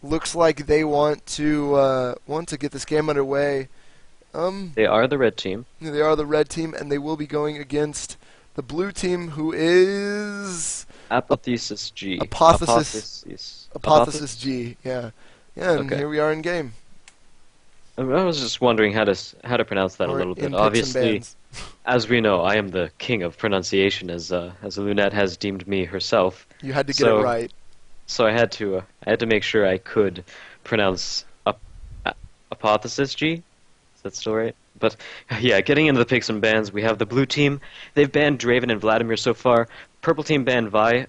looks like they want to get this game underway. They are the red team. They are the red team, and they will be going against the blue team, who is Apothesis G. Apothesis Apothesis Apothesis? G. Yeah, yeah, and Okay. here we are in game, I was just wondering how to pronounce that a or little bit. in picks and Obviously, bans. as we know, I am the king of pronunciation, as Lunette has deemed me herself. You had to get it So right. so I had to make sure I could pronounce Apothesis G. Is that still right? But yeah, getting into the picks and bans, we have the blue team. They've banned Draven and Vladimir so far. Purple team banned Vi.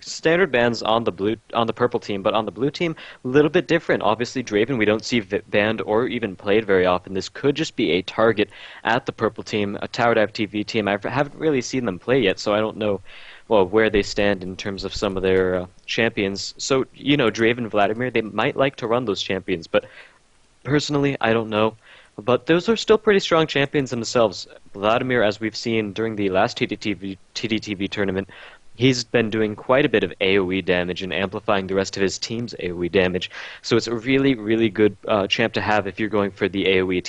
Standard bans on the purple team, but on the blue team, a little bit different. Obviously, Draven we don't see banned or even played very often. This could just be a target at the purple team, a TowerDiveTV team. I haven't really seen them play yet, so I don't know well where they stand in terms of some of their champions. So Draven, Vladimir, they might like to run those champions, but personally, I don't know. But those are still pretty strong champions themselves. Vladimir, as we've seen during the last TDTV tournament, he's been doing quite a bit of AoE damage and amplifying the rest of his team's AoE damage. So it's a really, really good champ to have if you're going for the AoE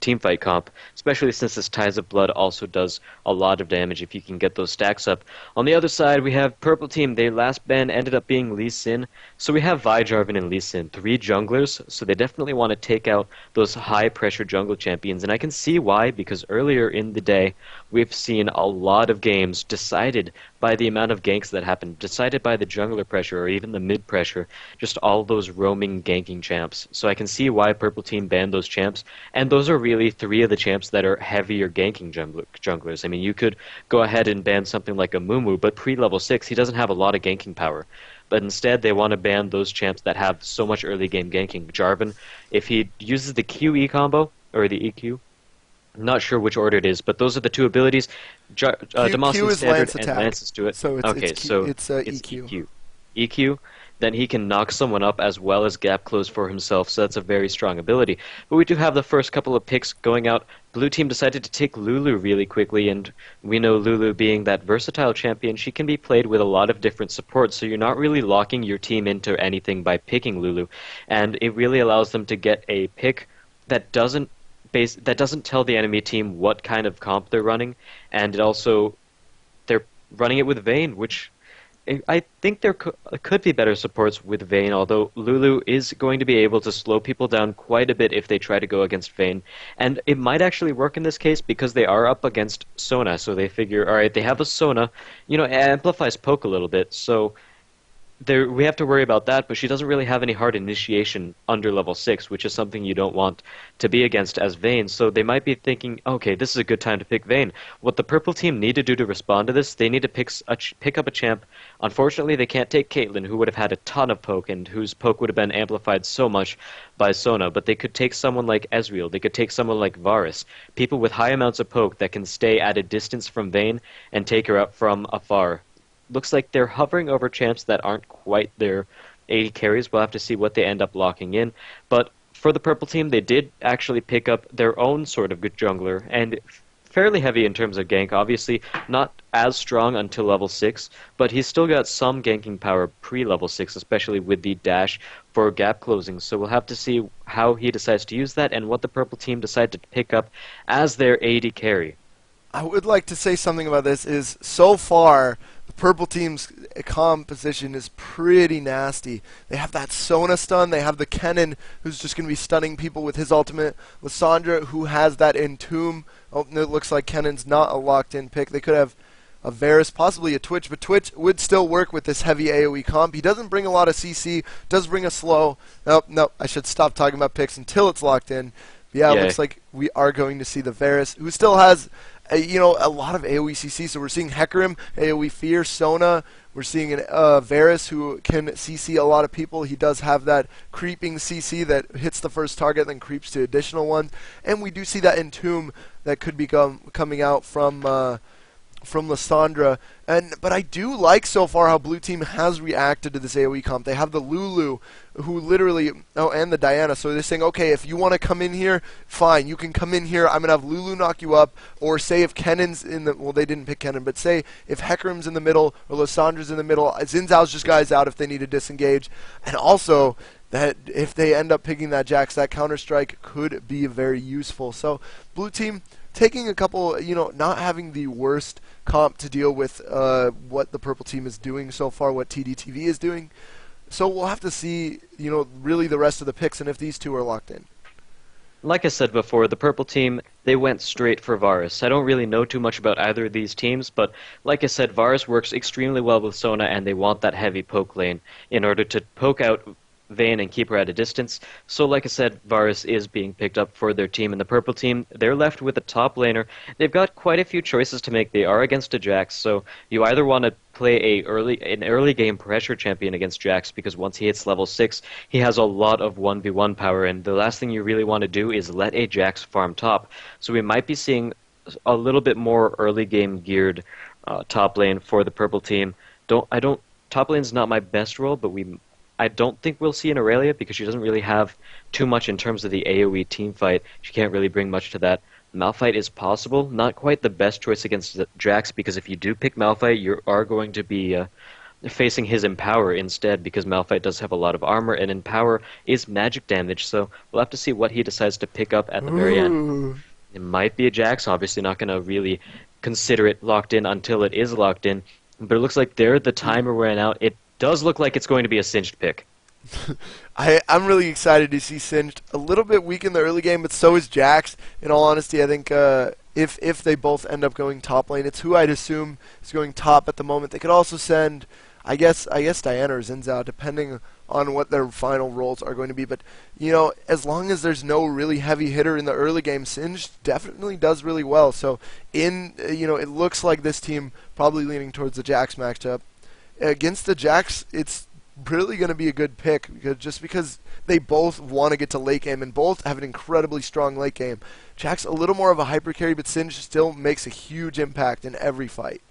team fight comp, especially since this Ties of Blood also does a lot of damage if you can get those stacks up. On the other side, we have Purple Team. Their last ban ended up being Lee Sin. So we have Vi, Jarvan, and Lee Sin, three junglers, so they definitely want to take out those high-pressure jungle champions, and I can see why, because earlier in the day, we've seen a lot of games decided by the amount of ganks that happen, decided by the jungler pressure or even the mid pressure, just all those roaming ganking champs. So I can see why Purple Team banned those champs, and those are really three of the champs that are heavier ganking junglers. I mean, you could go ahead and ban something like a Mumu, but pre-level 6, he doesn't have a lot of ganking power. But instead, they want to ban those champs that have so much early game ganking. Jarvan, if he uses the QE combo, or the EQ, I'm not sure which order it is, but those are the two abilities. Q Demacian is Standard Lance and attack, Lances do it. so Okay, so it's it's EQ. EQ. EQ, then he can knock someone up as well as gap close for himself, so that's a very strong ability. But we do have the first couple of picks going out. Blue team decided to take Lulu really quickly, and we know Lulu being that versatile champion, she can be played with a lot of different supports, so you're not really locking your team into anything by picking Lulu. And it really allows them to get a pick that doesn't tell the enemy team what kind of comp they're running, and they're running it with Vayne, which I think there could be better supports with Vayne, although Lulu is going to be able to slow people down quite a bit if they try to go against Vayne. And it might actually work in this case because they are up against Sona, so they figure, alright, they have a Sona, it amplifies poke a little bit, so we have to worry about that, but she doesn't really have any hard initiation under level 6, which is something you don't want to be against as Vayne, so they might be thinking, okay, this is a good time to pick Vayne. What the purple team need to do to respond to this, they need to pick up a champ. Unfortunately, they can't take Caitlyn, who would have had a ton of poke, and whose poke would have been amplified so much by Sona, but they could take someone like Ezreal, they could take someone like Varus, people with high amounts of poke that can stay at a distance from Vayne and take her out from afar. Looks like they're hovering over champs that aren't quite their 80 carries. We'll have to see what they end up locking in. But for the purple team, they did actually pick up their own sort of good jungler, and fairly heavy in terms of gank. Obviously, not as strong until level 6, but he's still got some ganking power pre-level 6, especially with the dash for gap closing. So we'll have to see how he decides to use that and what the purple team decide to pick up as their 80 carry. I would like to say something about this. Is so far the purple team's composition is pretty nasty. They have that Sona stun. They have the Kennen, who's just going to be stunning people with his ultimate. Lissandra, who has that Entomb. Oh, no, it looks like Kennen's not a locked-in pick. They could have a Varus, possibly a Twitch, but Twitch would still work with this heavy AoE comp. He doesn't bring a lot of CC, does bring a slow. No, I should stop talking about picks until it's locked in. But yeah, it looks like we are going to see the Varus, who still has a lot of AoE CC. So we're seeing Hecarim, AoE Fear, Sona. We're seeing an Varus who can CC a lot of people. He does have that creeping CC that hits the first target, then creeps to additional ones. And we do see that Entomb that could be coming out from from Lysandra. But I do like so far how Blue Team has reacted to this AoE comp. They have the Lulu, who literally, and the Diana. So they're saying, okay, if you want to come in here, fine, you can come in here. I'm going to have Lulu knock you up. Or say if Kennen's in the, well, they didn't pick Kennen, but say if Hecarim's in the middle or Lysandra's in the middle, Xin Zhao's just guys out if they need to disengage. And also, that if they end up picking that Jax, that Counter-Strike could be very useful. So Blue Team taking a couple, not having the worst comp to deal with what the Purple Team is doing so far, what TDTV is doing. So we'll have to see, really the rest of the picks and if these two are locked in. Like I said before, the Purple Team, they went straight for Varus. I don't really know too much about either of these teams, but like I said, Varus works extremely well with Sona, and they want that heavy poke lane in order to poke out Vayne and keep her at a distance. So like I said, Varus is being picked up for their team. And the Purple Team, they're left with a top laner. They've got quite a few choices to make. They are against a Jax, so you either want to play an early game pressure champion against Jax, because once he hits level 6, he has a lot of 1v1 power, and the last thing you really want to do is let a Jax farm top. So we might be seeing a little bit more early game geared top lane for the Purple Team. Top lane's not my best role, but I don't think we'll see an Aurelia because she doesn't really have too much in terms of the AoE team fight. She can't really bring much to that. Malphite is possible, not quite the best choice against Jax, because if you do pick Malphite, you are going to be facing his Empower instead, because Malphite does have a lot of armor, and Empower is magic damage, so we'll have to see what he decides to pick up at the very end. It might be a Jax, obviously not going to really consider it locked in until it is locked in, but it looks like the timer ran out. It does look like it's going to be a Singed pick. I'm really excited to see Singed. A little bit weak in the early game, but so is Jax. In all honesty, I think if they both end up going top lane, it's who I'd assume is going top at the moment. They could also send, I guess Diana or Xin Zhao, depending on what their final roles are going to be. But, as long as there's no really heavy hitter in the early game, Singed definitely does really well. So, it looks like this team probably leaning towards the Jax matchup. Against the Jax, it's really going to be a good pick, because they both want to get to late game and both have an incredibly strong late game. Jax a little more of a hyper carry, but Singed still makes a huge impact in every fight.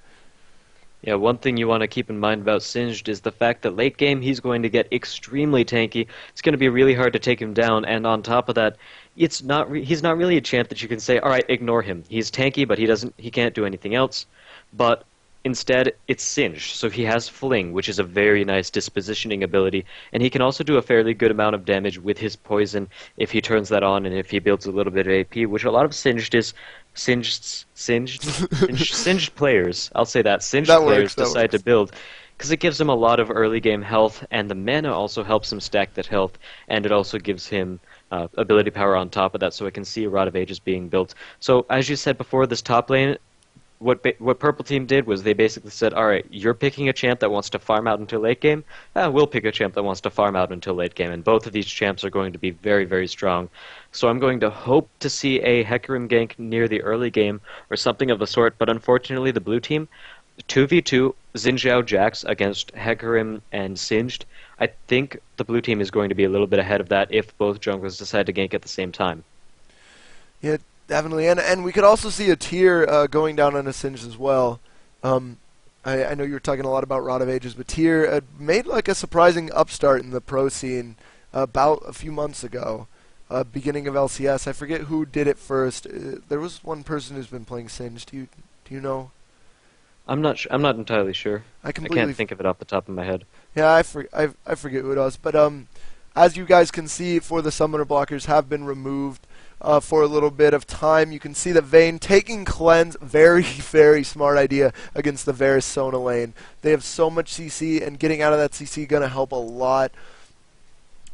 Yeah, one thing you want to keep in mind about Singed is the fact that late game he's going to get extremely tanky. It's going to be really hard to take him down, and on top of that, he's not really a champ that you can say, all right, ignore him. He's tanky, but he can't do anything else. But instead, it's Singed, so he has Fling, which is a very nice dispositioning ability, and he can also do a fairly good amount of damage with his poison if he turns that on and if he builds a little bit of AP, which a lot of Singed players, I'll say that, Singed players decide to build, because it gives him a lot of early game health, and the mana also helps him stack that health, and it also gives him ability power on top of that, so I can see a Rod of Ages being built. So, as you said before, this top lane, what Purple Team did was they basically said, all right, you're picking a champ that wants to farm out until late game. We'll pick a champ that wants to farm out until late game, and both of these champs are going to be very, very strong. So I'm going to hope to see a Hecarim gank near the early game or something of the sort, but unfortunately the Blue Team, 2v2, Xin Zhao Jax against Hecarim and Singed, I think the Blue Team is going to be a little bit ahead of that if both junglers decide to gank at the same time. Yeah, definitely, and we could also see a tier going down on a Singed as well. I know you were talking a lot about Rod of Ages, but tier made like a surprising upstart in the pro scene about a few months ago, beginning of LCS. I forget who did it first. There was one person who's been playing Singed. Do you know? I'm not entirely sure. I can't think of it off the top of my head. Yeah, I forget who it was. But as you guys can see, for the summoner blockers have been removed for a little bit of time. You can see that Vayne taking cleanse, very, very smart idea against the Varus Sona lane. They have so much CC, and getting out of that CC going to help a lot.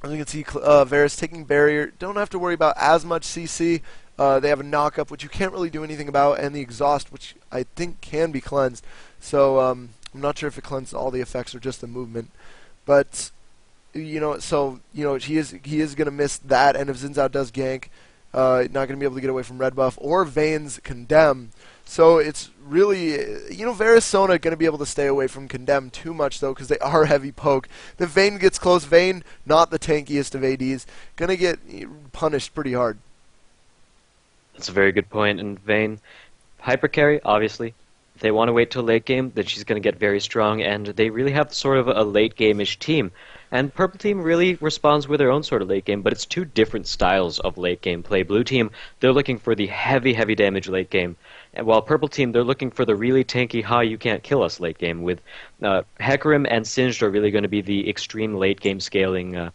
As you can see, Varus taking barrier. Don't have to worry about as much CC. They have a knock-up, which you can't really do anything about, and the exhaust, which I think can be cleansed. So I'm not sure if it cleanses all the effects or just the movement. But he is going to miss that, and if Xin Zhao does gank, not going to be able to get away from red buff or Vayne's condemn. So it's really, Varus Sona going to be able to stay away from condemn too much, though, because they are heavy poke. If Vayne gets close, Vayne, not the tankiest of ADs, going to get punished pretty hard. That's a very good point. And Vayne, hyper carry, obviously, they want to wait till late game, then she's going to get very strong, and they really have sort of a late game-ish team. And Purple Team really responds with their own sort of late game, but it's two different styles of late game play. Blue Team, they're looking for the heavy, heavy damage late game, and while Purple Team, they're looking for the really tanky, hi, you can't kill us late game, with Hecarim and Singed are really going to be the extreme late game scaling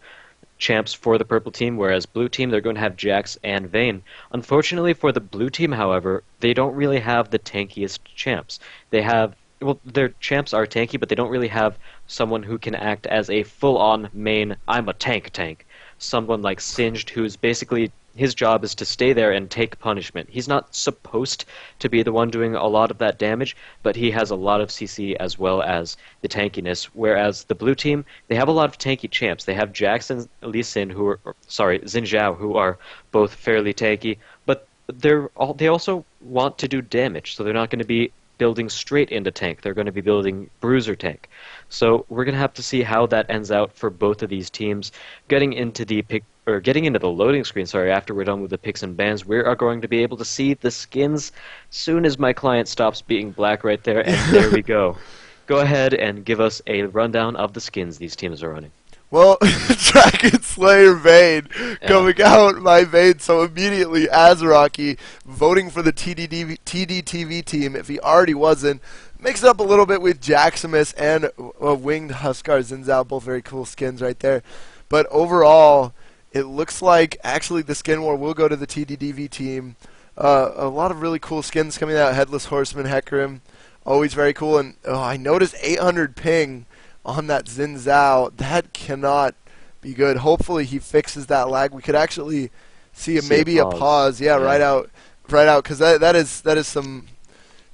champs for the Purple Team, whereas Blue Team, they're going to have Jax and Vayne. Unfortunately for the Blue Team, however, they don't really have the tankiest champs. They have, well, their champs are tanky, but they don't really have someone who can act as a full-on main, I'm a tank. Someone like Singed, who's basically, his job is to stay there and take punishment. He's not supposed to be the one doing a lot of that damage, but he has a lot of CC as well as the tankiness, whereas the Blue Team, they have a lot of tanky champs. They have Jax and Lee Sin, Xin Zhao, who are both fairly tanky, but they also want to do damage, so they're not going to be building straight into tank. They're going to be building bruiser tank. So we're going to have to see how that ends out for both of these teams. Getting into the loading screen, after we're done with the picks and bans, we are going to be able to see the skins soon as my client stops being black right there, and there we go. Go ahead and give us a rundown of the skins these teams are running. Well, Dragon Slayer Vayne coming out my Vayne, so immediately Azaraki voting for the TDTV team if he already wasn't. Mix it up a little bit with Jaximus and Winged Huskar Xin Zhao, both very cool skins right there. But overall, it looks like actually the skin war will go to the TDTV team. A lot of really cool skins coming out. Headless Horseman, Hecarim, always very cool. And I noticed 800 ping on that Xin Zhao. That cannot be good. Hopefully he fixes that lag. We could actually see maybe a pause. Yeah, right out, because that is some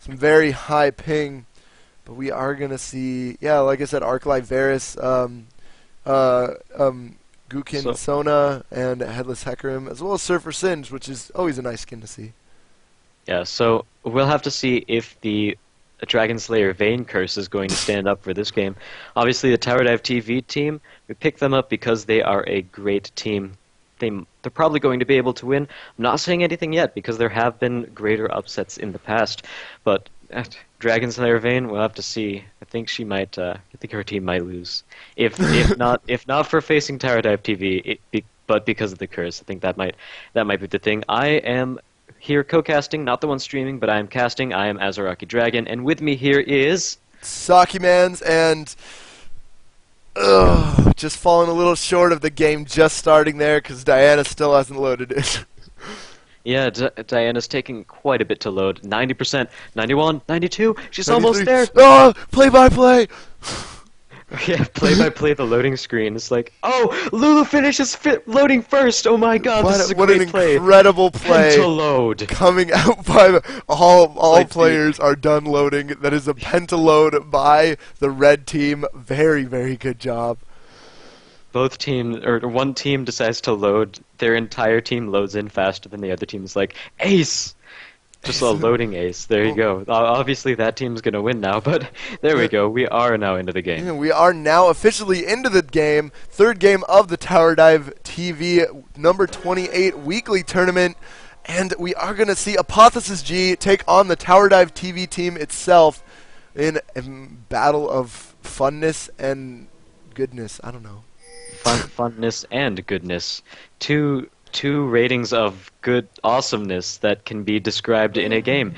very high ping. But we are gonna see, like I said, Arclight Varus, Gukin Sona, and Headless Hecarim, as well as Surfer Singe, which is always a nice skin to see. Yeah, so we'll have to see if the Dragon Slayer Vayne curse is going to stand up for this game. Obviously, the TowerDiveTV team, we picked them up because they are a great team. They're probably going to be able to win. I'm not saying anything yet because there have been greater upsets in the past, but Dragon Slayer Vayne, we'll have to see. I think she might. I think her team might lose. If not for facing TowerDiveTV, but because of the curse. I think that might be the thing. I am here co-casting, not the one streaming, but I am casting. I am Azaraki Dragon, and with me here is Sakimans, and just falling a little short of the game just starting there because Diana still hasn't loaded it. Yeah, Diana's taking quite a bit to load. 90%, 91, 92. She's 93. Almost there. Oh, play-by-play. Yeah, play-by-play the loading screen. It's like, oh, Lulu finishes loading first. Oh my God, this is a great play. What an incredible play! Pentaload coming out by all players are done loading. That is a pentaload by the red team. Very, very good job. Both teams, or one team decides to load. Their entire team loads in faster than the other team. It's like ace. Just a loading ace. There you go. Obviously, that team's going to win now, but there we go. We are now into the game. Yeah, we are now officially into the game. Third game of the TowerDiveTV number 28 weekly tournament. And we are going to see Apothesis G take on the TowerDiveTV team itself in a battle of funness and goodness. I don't know. Funness and goodness. Two ratings of good awesomeness that can be described in a game.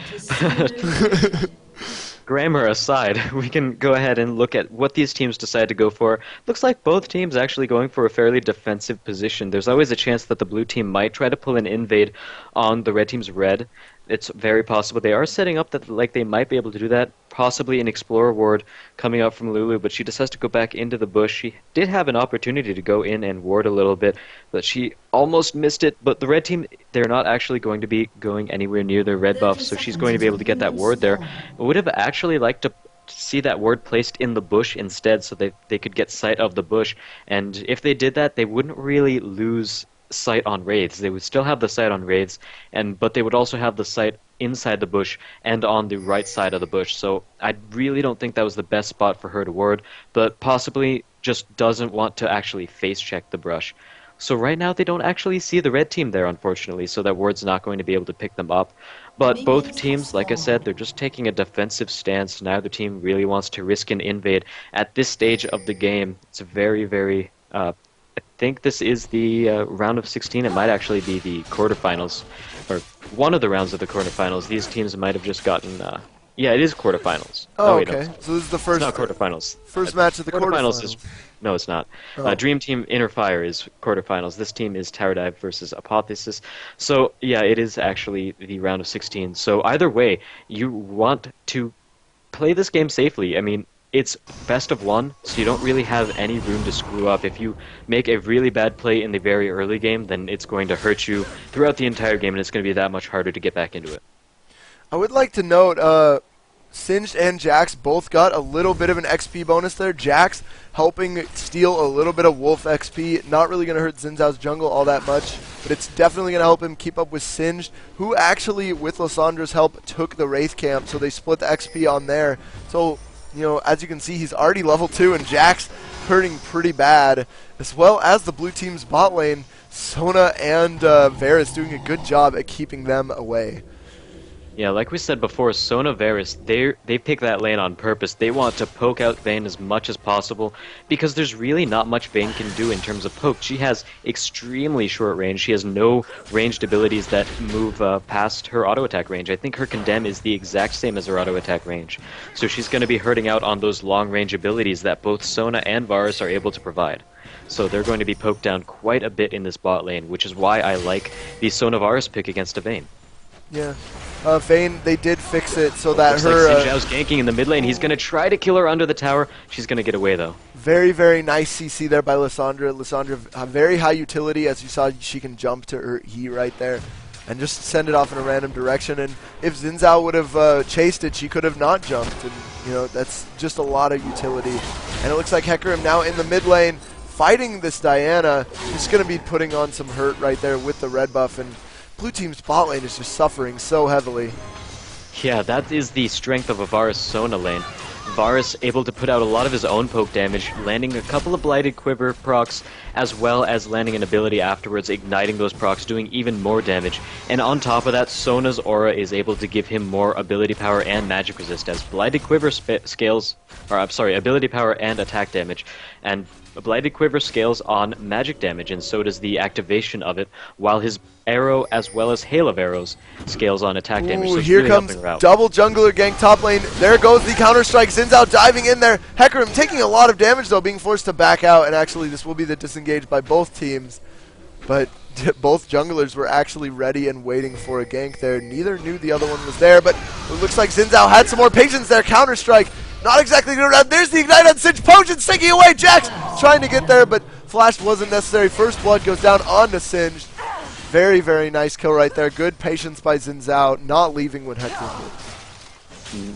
Grammar aside, we can go ahead and look at what these teams decide to go for. Looks like both teams actually going for a fairly defensive position. There's always a chance that the blue team might try to pull an invade on the red team's red. It's very possible. They are setting up that they might be able to do that, possibly an Explorer ward coming out from Lulu, but she just has to go back into the bush. She did have an opportunity to go in and ward a little bit, but she almost missed it. But the red team, they're not actually going to be going anywhere near their red buff, so she's going to be able to get that ward there. I would have actually liked to see that ward placed in the bush instead so they could get sight of the bush, and if they did that, they wouldn't really lose sight on wraiths. They would still have the sight on wraiths, but they would also have the sight inside the bush and on the right side of the bush. So I really don't think that was the best spot for her to ward, but possibly just doesn't want to actually face check the brush. So right now they don't actually see the red team there, unfortunately, so that ward's not going to be able to pick them up. But both teams, like I said, they're just taking a defensive stance. Neither team really wants to risk an invade at this stage of the game. It's a very, very... I think this is the round of 16. It might actually be the quarterfinals, or one of the rounds of the quarterfinals. These teams might have just gotten... yeah, it is quarterfinals. Oh, wait, okay. no, So this is the first it's not quarterfinals. first match of the quarterfinals. Is no, it's not. Oh. Dream Team Inner Fire is quarterfinals. This team is TowerDive versus Apothesis. So yeah, it is actually the round of 16. So either way, you want to play this game safely. I mean, it's best of one, so you don't really have any room to screw up. If you make a really bad play in the very early game, then it's going to hurt you throughout the entire game, and it's going to be that much harder to get back into it. I would like to note, Singed and Jax both got a little bit of an XP bonus there. Jax helping steal a little bit of Wolf XP. Not really going to hurt Xin Zhao's jungle all that much, but it's definitely going to help him keep up with Singed, who actually, with Lissandra's help, took the Wraith camp, so they split the XP on there. So, you know, as you can see, he's already level 2, and Jax hurting pretty bad, as well as the blue team's bot lane. Sona and Varus doing a good job at keeping them away. Yeah, like we said before, Sona Varus, they pick that lane on purpose. They want to poke out Vayne as much as possible because there's really not much Vayne can do in terms of poke. She has extremely short range. She has no ranged abilities that move past her auto attack range. I think her Condemn is the exact same as her auto attack range. So she's going to be hurting out on those long range abilities that both Sona and Varus are able to provide. So they're going to be poked down quite a bit in this bot lane, which is why I like the Sona Varus pick against a Vayne. Yeah. Vayne, they did fix it so that Looks her... like Xin Zhao's ganking in the mid lane. He's going to try to kill her under the tower. She's going to get away, though. Very, very nice CC there by Lissandra. Lissandra, very high utility. As you saw, she can jump to her E right there and just send it off in a random direction. And if Xin Zhao would have chased it, she could have not jumped. And, you know, that's just a lot of utility. And it looks like Hecarim now in the mid lane fighting this Diana. She's going to be putting on some hurt right there with the red buff. And blue team's bot lane is just suffering so heavily. Yeah, that is the strength of a Varus Sona lane. Varus able to put out a lot of his own poke damage, landing a couple of Blighted Quiver procs, as well as landing an ability afterwards, igniting those procs, doing even more damage. And on top of that, Sona's aura is able to give him more ability power and magic resist, as Blighted Quiver ability power and attack damage. And Blighted Quiver scales on magic damage, and so does the activation of it, while his arrow, as well as hail of arrows, scales on attack damage. Ooh, so it's here really comes helping her out. double jungler gang top lane. There goes the counter-strike. Xin Zhao diving in there. Hecarim taking a lot of damage, though, being forced to back out, and actually this will be the disengage by both teams. But both junglers were actually ready and waiting for a gank there. Neither knew the other one was there, but it looks like Xin Zhao had some more patience there. Counter-strike. Not exactly good enough. There's the Ignite on Singed. Potion's taking away. Jax trying to get there, but Flash wasn't necessary. First blood goes down onto Singed. Very, very nice kill right there. Good patience by Xin Zhao, not leaving when Hecarim did.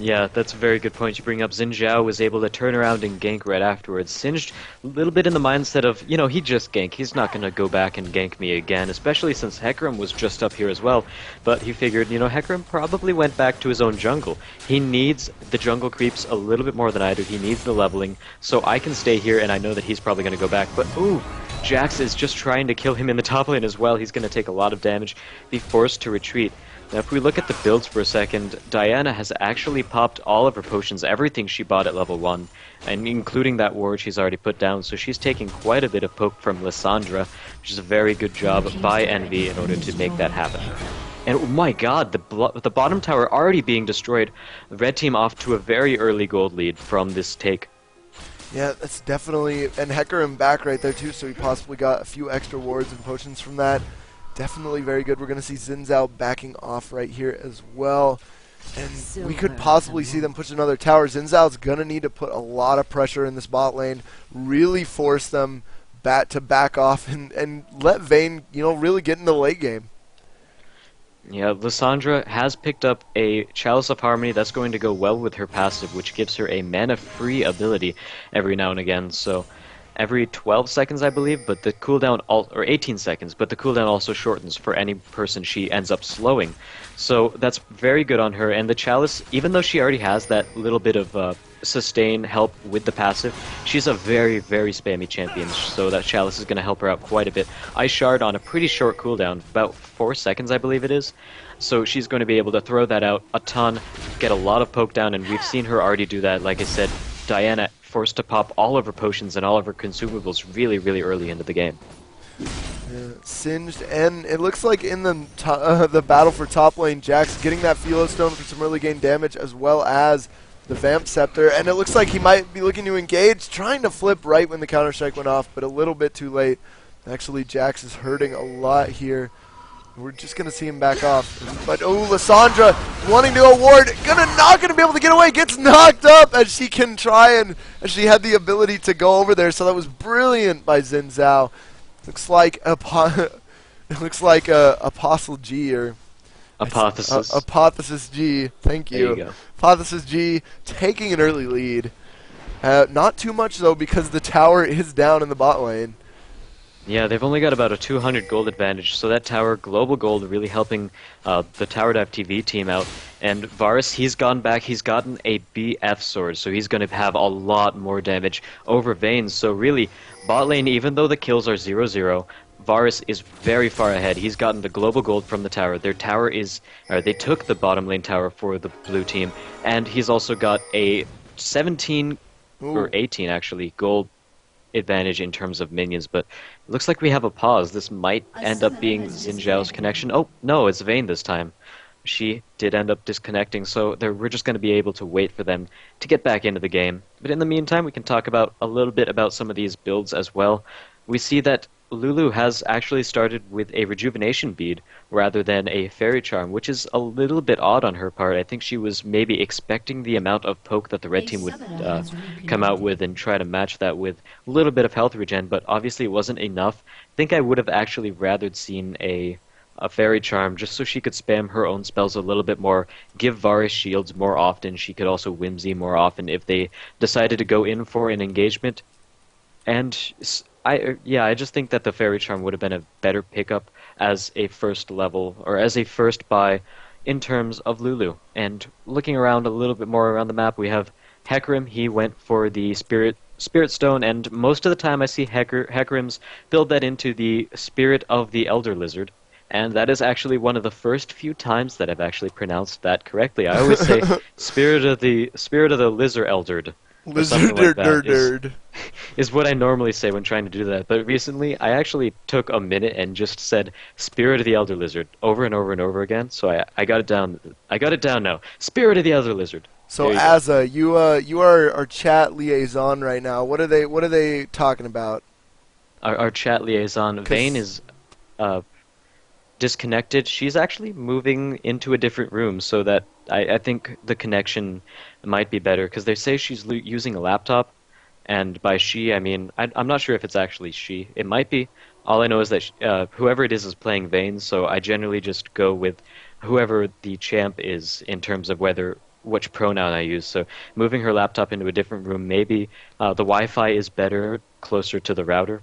Yeah, that's a very good point you bring up. Xin Zhao was able to turn around and gank right afterwards. Singed a little bit in the mindset of, you know, he just ganked. He's not going to go back and gank me again, especially since Hecarim was just up here as well. But he figured, you know, Hecarim probably went back to his own jungle. He needs the jungle creeps a little bit more than I do. He needs the leveling, so I can stay here, and I know that he's probably going to go back. But, ooh, Jax is just trying to kill him in the top lane as well. He's going to take a lot of damage, be forced to retreat. Now, if we look at the builds for a second, Diana has actually popped all of her potions, everything she bought at level 1, and including that ward she's already put down, so she's taking quite a bit of poke from Lissandra, which is a very good job by Envy in order to make that happen. And oh my god, the bottom tower already being destroyed. The red team off to a very early gold lead from this take. Yeah, that's definitely... And Hecarim back right there, too, so he possibly got a few extra wards and potions from that. Definitely very good. We're going to see Xin Zhao backing off right here as well. And we could possibly see them push another tower. Xin Zhao's going to need to put a lot of pressure in this bot lane, really force them to back off and let Vayne, you know, really get into the late game. Yeah, Lissandra has picked up a Chalice of Harmony. That's going to go well with her passive, which gives her a mana-free ability every now and again. So every 12 seconds, I believe, but the cooldown, or 18 seconds, but the cooldown also shortens for any person she ends up slowing. So that's very good on her, and the Chalice, even though she already has that little bit of sustain help with the passive. She's a very, very spammy champion, so that Chalice is going to help her out quite a bit. Ice Shard on a pretty short cooldown, about 4 seconds I believe it is. So she's going to be able to throw that out a ton, get a lot of poke down, and we've seen her already do that. Like I said, Diana forced to pop all of her potions and all of her consumables really, really early into the game. Yeah, singed, and it looks like in the battle for top lane, Jax getting that Philo Stone for some early game damage, as well as the Vamp Scepter, and it looks like he might be looking to engage, trying to flip right when the Counter-Strike went off, but a little bit too late. Actually, Jax is hurting a lot here. We're just going to see him back off. But, oh, Lissandra wanting to award, not going to be able to get away, gets knocked up as she can try, and as she had the ability to go over there, so that was brilliant by Xin Zhao. Looks like Apostle G, or Apothesis. Apothesis G. Thank you. There you go. Apothesis G taking an early lead. Not too much though, because the tower is down in the bot lane. Yeah, they've only got about a 200 gold advantage, so that tower, global gold, really helping the TowerDiveTV team out. And Varus, he's gone back, he's gotten a BF sword, so he's going to have a lot more damage over Vayne. So really, bot lane, even though the kills are 0-0, Varus is very far ahead. He's gotten the global gold from the tower. Their tower is, they took the bottom lane tower for the blue team, and he's also got a 17, or 18 actually, gold advantage in terms of minions, but it looks like we have a pause. This might end up being Xin Zhao's connection. Oh, no, it's Vayne this time. She did end up disconnecting, so we're just going to be able to wait for them to get back into the game. But in the meantime, we can talk about a little bit about some of these builds as well. We see that Lulu has actually started with a rejuvenation bead rather than a fairy charm, which is a little bit odd on her part. I think she was maybe expecting the amount of poke that the red team would come out with and try to match that with a little bit of health regen, but obviously it wasn't enough. I think I would have actually rather seen a fairy charm just so she could spam her own spells a little bit more, give Varus shields more often. She could also whimsy more often if they decided to go in for an engagement. And I just think that the fairy charm would have been a better pickup as a first level, or as a first buy in terms of Lulu. And looking around a little bit more around the map, we have Hecarim. He went for the Spirit Stone, and most of the time I see Hecarim's build that into the Spirit of the Elder Lizard. And that is actually one of the first few times that I've actually pronounced that correctly. I always say Spirit of the Lizard Eldered. Lizard is what I normally say when trying to do that. But recently, I actually took a minute and just said Spirit of the Elder Lizard over and over and over again. So I got it down. I got it down now. Spirit of the Elder Lizard. So Azza, you are our chat liaison right now. What are they talking about? Our chat liaison, Vayne, is disconnected. She's actually moving into a different room, so that I think the connection might be better, because they say she's using a laptop, and by she I mean I'm not sure if it's actually she. It might be. All I know is that whoever it is playing Vayne, so I generally just go with whoever the champ is in terms of which pronoun I use. So moving her laptop into a different room, maybe the Wi-Fi is better closer to the router,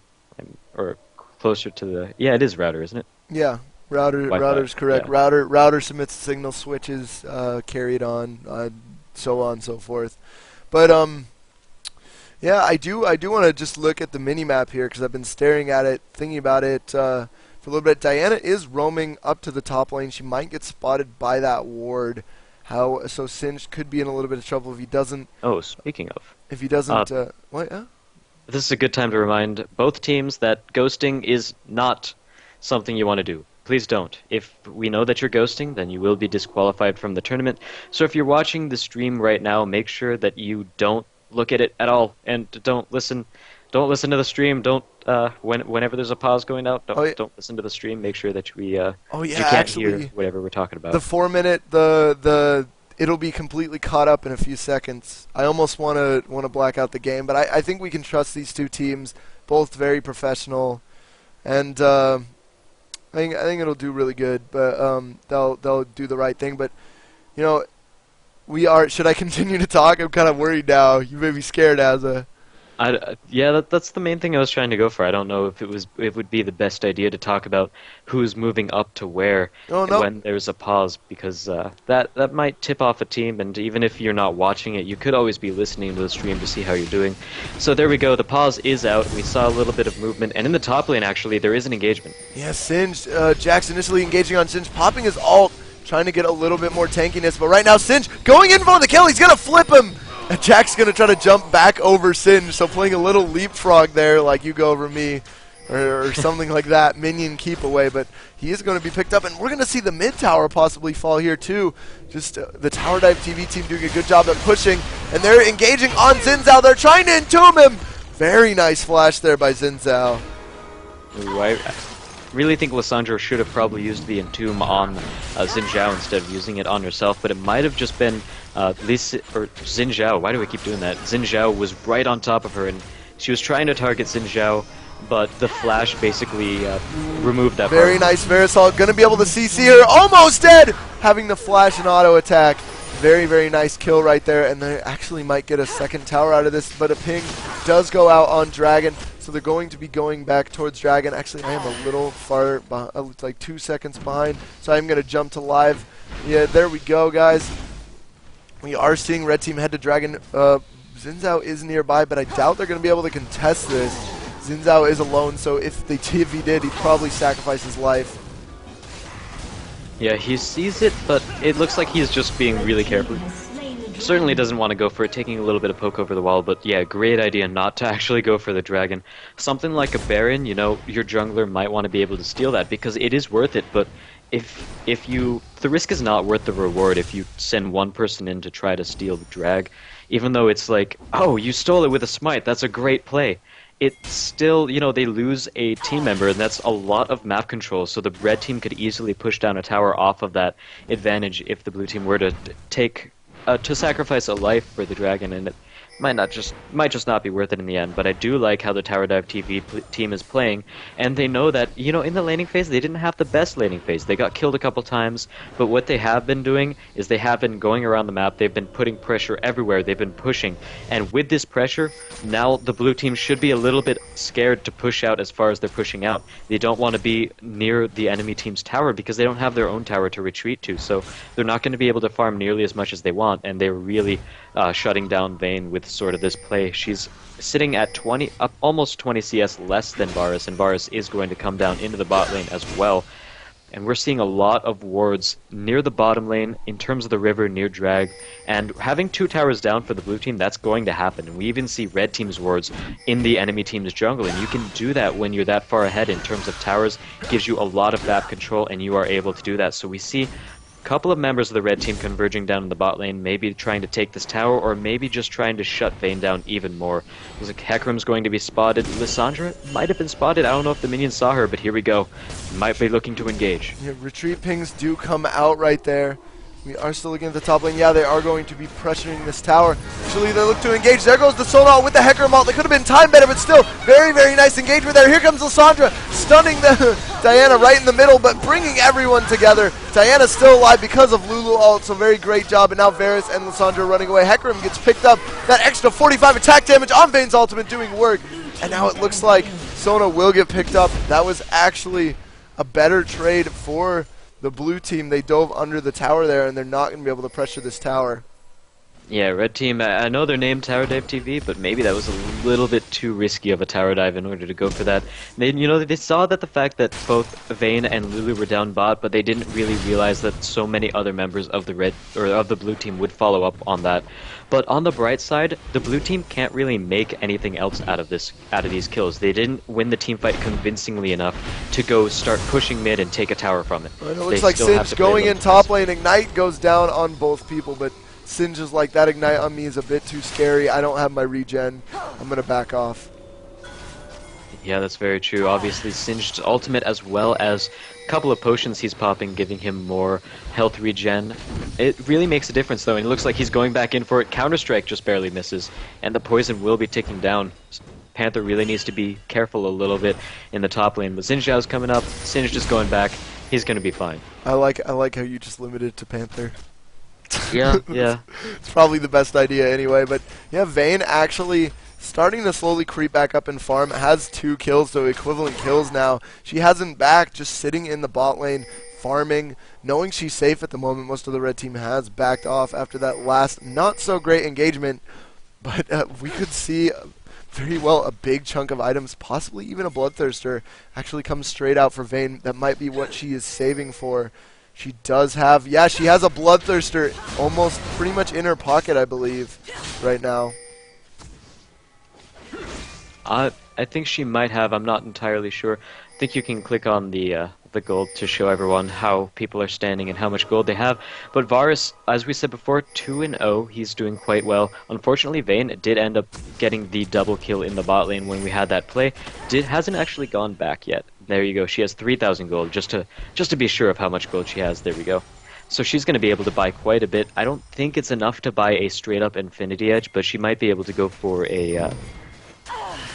or closer to the it is router, isn't it? Yeah. Router's correct. Yeah. Router submits signal switches, carried on, so on and so forth. But yeah, I do want to just look at the mini map here, because I've been staring at it, thinking about it for a little bit. Diana is roaming up to the top lane. She might get spotted by that ward. So Singed could be in a little bit of trouble if he doesn't. Oh, speaking of, if he doesn't, what? Yeah? This is a good time to remind both teams that ghosting is not something you want to do. Please don't. If we know that you're ghosting, then you will be disqualified from the tournament. So if you're watching the stream right now, make sure that you don't look at it at all, and don't listen to the stream. Don't whenever there's a pause going out, don't listen to the stream. Make sure that you can't hear whatever we're talking about. The 4-minute it'll be completely caught up in a few seconds. I almost want to black out the game, but I think we can trust these two teams, both very professional, and I think it'll do really good, but they'll do the right thing. But you know, should I continue to talk? I'm kind of worried now. You may be scared, Azza. Yeah, that's the main thing I was trying to go for. I don't know if it would be the best idea to talk about who's moving up to where Oh no. when there's a pause, because that might tip off a team, and even if you're not watching it, you could always be listening to the stream to see how you're doing. So there we go. The pause is out. We saw a little bit of movement, and in the top lane, actually, there is an engagement. Yeah, Singe. Jax initially engaging on Singe, popping his ult, trying to get a little bit more tankiness. But right now, Singe going in for the kill. He's gonna flip him. And Jack's going to try to jump back over Singe, so playing a little leapfrog there, like you go over me, or something like that, minion keep away, but he is going to be picked up, and we're going to see the mid tower possibly fall here too. Just the TowerDiveTV team doing a good job at pushing, and they're engaging on Xin Zhao. They're trying to entomb him. Very nice flash there by Xin Zhao. Ooh, I really think Lissandra should have probably used the Entomb on Xin Zhao instead of using it on herself, but it might have just been Xin Zhao. Why do I keep doing that? Xin Zhao was right on top of her, and she was trying to target Xin Zhao, but the flash basically removed that. Very nice Verisol, going to be able to CC her, almost dead, having the flash and auto attack. Very, very nice kill right there, and they actually might get a second tower out of this, but a ping does go out on Dragon, so they're going to be going back towards Dragon. Actually, I am a little far behind, like 2 seconds behind, so I'm going to jump to live. Yeah, there we go, guys. We are seeing Red Team head to Dragon. Xin Zhao is nearby, but I doubt they're going to be able to contest this. Xin Zhao is alone, so if he did, he'd probably sacrifice his life. Yeah, he sees it, but it looks like he's just being really careful. Certainly doesn't want to go for it, taking a little bit of poke over the wall, but yeah, great idea not to actually go for the Dragon. Something like a Baron, you know, your jungler might want to be able to steal that, because it is worth it, but the risk is not worth the reward if you send one person in to try to steal the drag, even though it's like, oh, you stole it with a smite, that's a great play. It's still, you know, they lose a team member, and that's a lot of map control, so the red team could easily push down a tower off of that advantage if the blue team were to sacrifice a life for the Dragon, and it might just not be worth it in the end. But I do like how the TowerDiveTV team is playing, and they know that, you know, in the laning phase they didn't have the best laning phase. They got killed a couple times, but what they have been doing is they have been going around the map, they've been putting pressure everywhere, they've been pushing, and with this pressure, now the blue team should be a little bit scared to push out as far as they're pushing out. They don't want to be near the enemy team's tower because they don't have their own tower to retreat to, so they're not going to be able to farm nearly as much as they want, and they're really shutting down Vayne with sort of this play. She's sitting at almost 20 CS less than Varus, and Varus is going to come down into the bot lane as well. And we're seeing a lot of wards near the bottom lane, in terms of the river, near Drag, and having 2 towers down for the blue team, that's going to happen. And we even see red team's wards in the enemy team's jungle, and you can do that when you're that far ahead in terms of towers. It gives you a lot of map control, and you are able to do that. So we see couple of members of the red team converging down in the bot lane, maybe trying to take this tower, or maybe just trying to shut Vayne down even more. Looks like Hecarim's going to be spotted. Lissandra might have been spotted. I don't know if the minions saw her, but here we go. Might be looking to engage. Yeah, retreat pings do come out right there. We are still looking at the top lane. Yeah, they are going to be pressuring this tower. Actually, they look to engage. There goes the Sonar with the Hecarim ult. They could have been time better, but still, very, very nice engagement there. Here comes Lissandra, stunning the Diana right in the middle, but bringing everyone together. Diana's still alive because of Lulu ult, so very great job. And now Varus and Lissandra running away. Hecarim gets picked up. That extra 45 attack damage on Vayne's ultimate doing work. And now it looks like Sona will get picked up. That was actually a better trade for the blue team. They dove under the tower there, and they're not going to be able to pressure this tower. Yeah, red team, I know they're named TowerDiveTV, but maybe that was a little bit too risky of a tower dive in order to go for that. They, you know, they saw that the fact that both Vayne and Lulu were down bot, but they didn't really realize that so many other members of the blue team would follow up on that. But on the bright side, the blue team can't really make anything else out of these kills. They didn't win the team fight convincingly enough to go start pushing mid and take a tower from it. Well, it looks like Singe going in top lane. Ignite goes down on both people, but Singe is like, that Ignite on me is a bit too scary. I don't have my regen. I'm going to back off. Yeah, that's very true. Obviously, Singe's ultimate, as well as a couple of potions he's popping, giving him more health regen. It really makes a difference, though, and it looks like he's going back in for it. Counter-Strike just barely misses, and the poison will be ticking down. Panther really needs to be careful a little bit in the top lane, but Xin Zhao's coming up. Singe just going back. He's going to be fine. I like how you just limited it to Panther. Yeah, yeah. It's probably the best idea anyway, but yeah, Vayne actually starting to slowly creep back up in farm. Has 2 kills, so equivalent kills now. She hasn't back, just sitting in the bot lane, farming, knowing she's safe at the moment. Most of the red team has backed off after that last not so great engagement, but we could see very well a big chunk of items, possibly even a Bloodthirster, actually comes straight out for Vayne. That might be what she is saving for. She does have, yeah, she has a Bloodthirster almost pretty much in her pocket, I believe, right now. I think she might have. I'm not entirely sure. I think you can click on the gold to show everyone how people are standing and how much gold they have. But Varus, as we said before, 2-0. He's doing quite well. Unfortunately, Vayne did end up getting the double kill in the bot lane when we had that play. Hasn't actually gone back yet. There you go. She has 3,000 gold, just to be sure of how much gold she has. There we go. So she's going to be able to buy quite a bit. I don't think it's enough to buy a straight-up Infinity Edge, but she might be able to go for a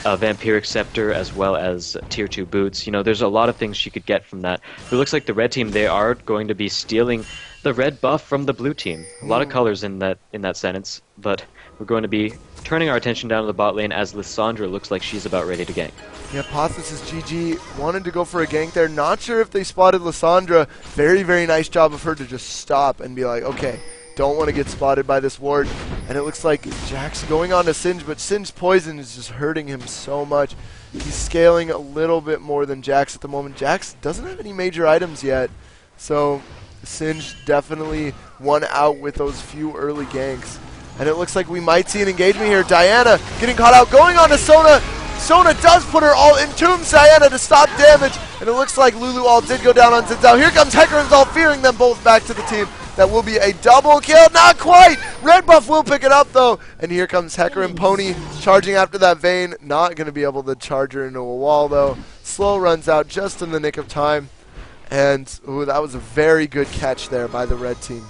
Vampiric Scepter as well as Tier 2 boots. You know, there's a lot of things she could get from that. But it looks like the red team, they are going to be stealing the red buff from the blue team. A lot of colors in that sentence, but we're going to be turning our attention down to the bot lane as Lissandra looks like she's about ready to gank. Yeah, Apothesis GG wanted to go for a gank there. Not sure if they spotted Lissandra. Very, very nice job of her to just stop and be like, okay, don't want to get spotted by this ward. And it looks like Jax going on to Singe, but Singe's poison is just hurting him so much. He's scaling a little bit more than Jax at the moment. Jax doesn't have any major items yet, so Singe definitely won out with those few early ganks. And it looks like we might see an engagement here. Diana getting caught out, going on to Sona. Sona does put her ult, entombs Diana to stop damage, and it looks like Lulu ult did go down on Zinzao. Here comes Hecarim's ult, fearing them both back to the team. That will be a double kill. Not quite! Red buff will pick it up, though. And here comes Hecarim Pony charging after that Vayne. Not going to be able to charge her into a wall, though. Slow runs out just in the nick of time. And ooh, that was a very good catch there by the red team.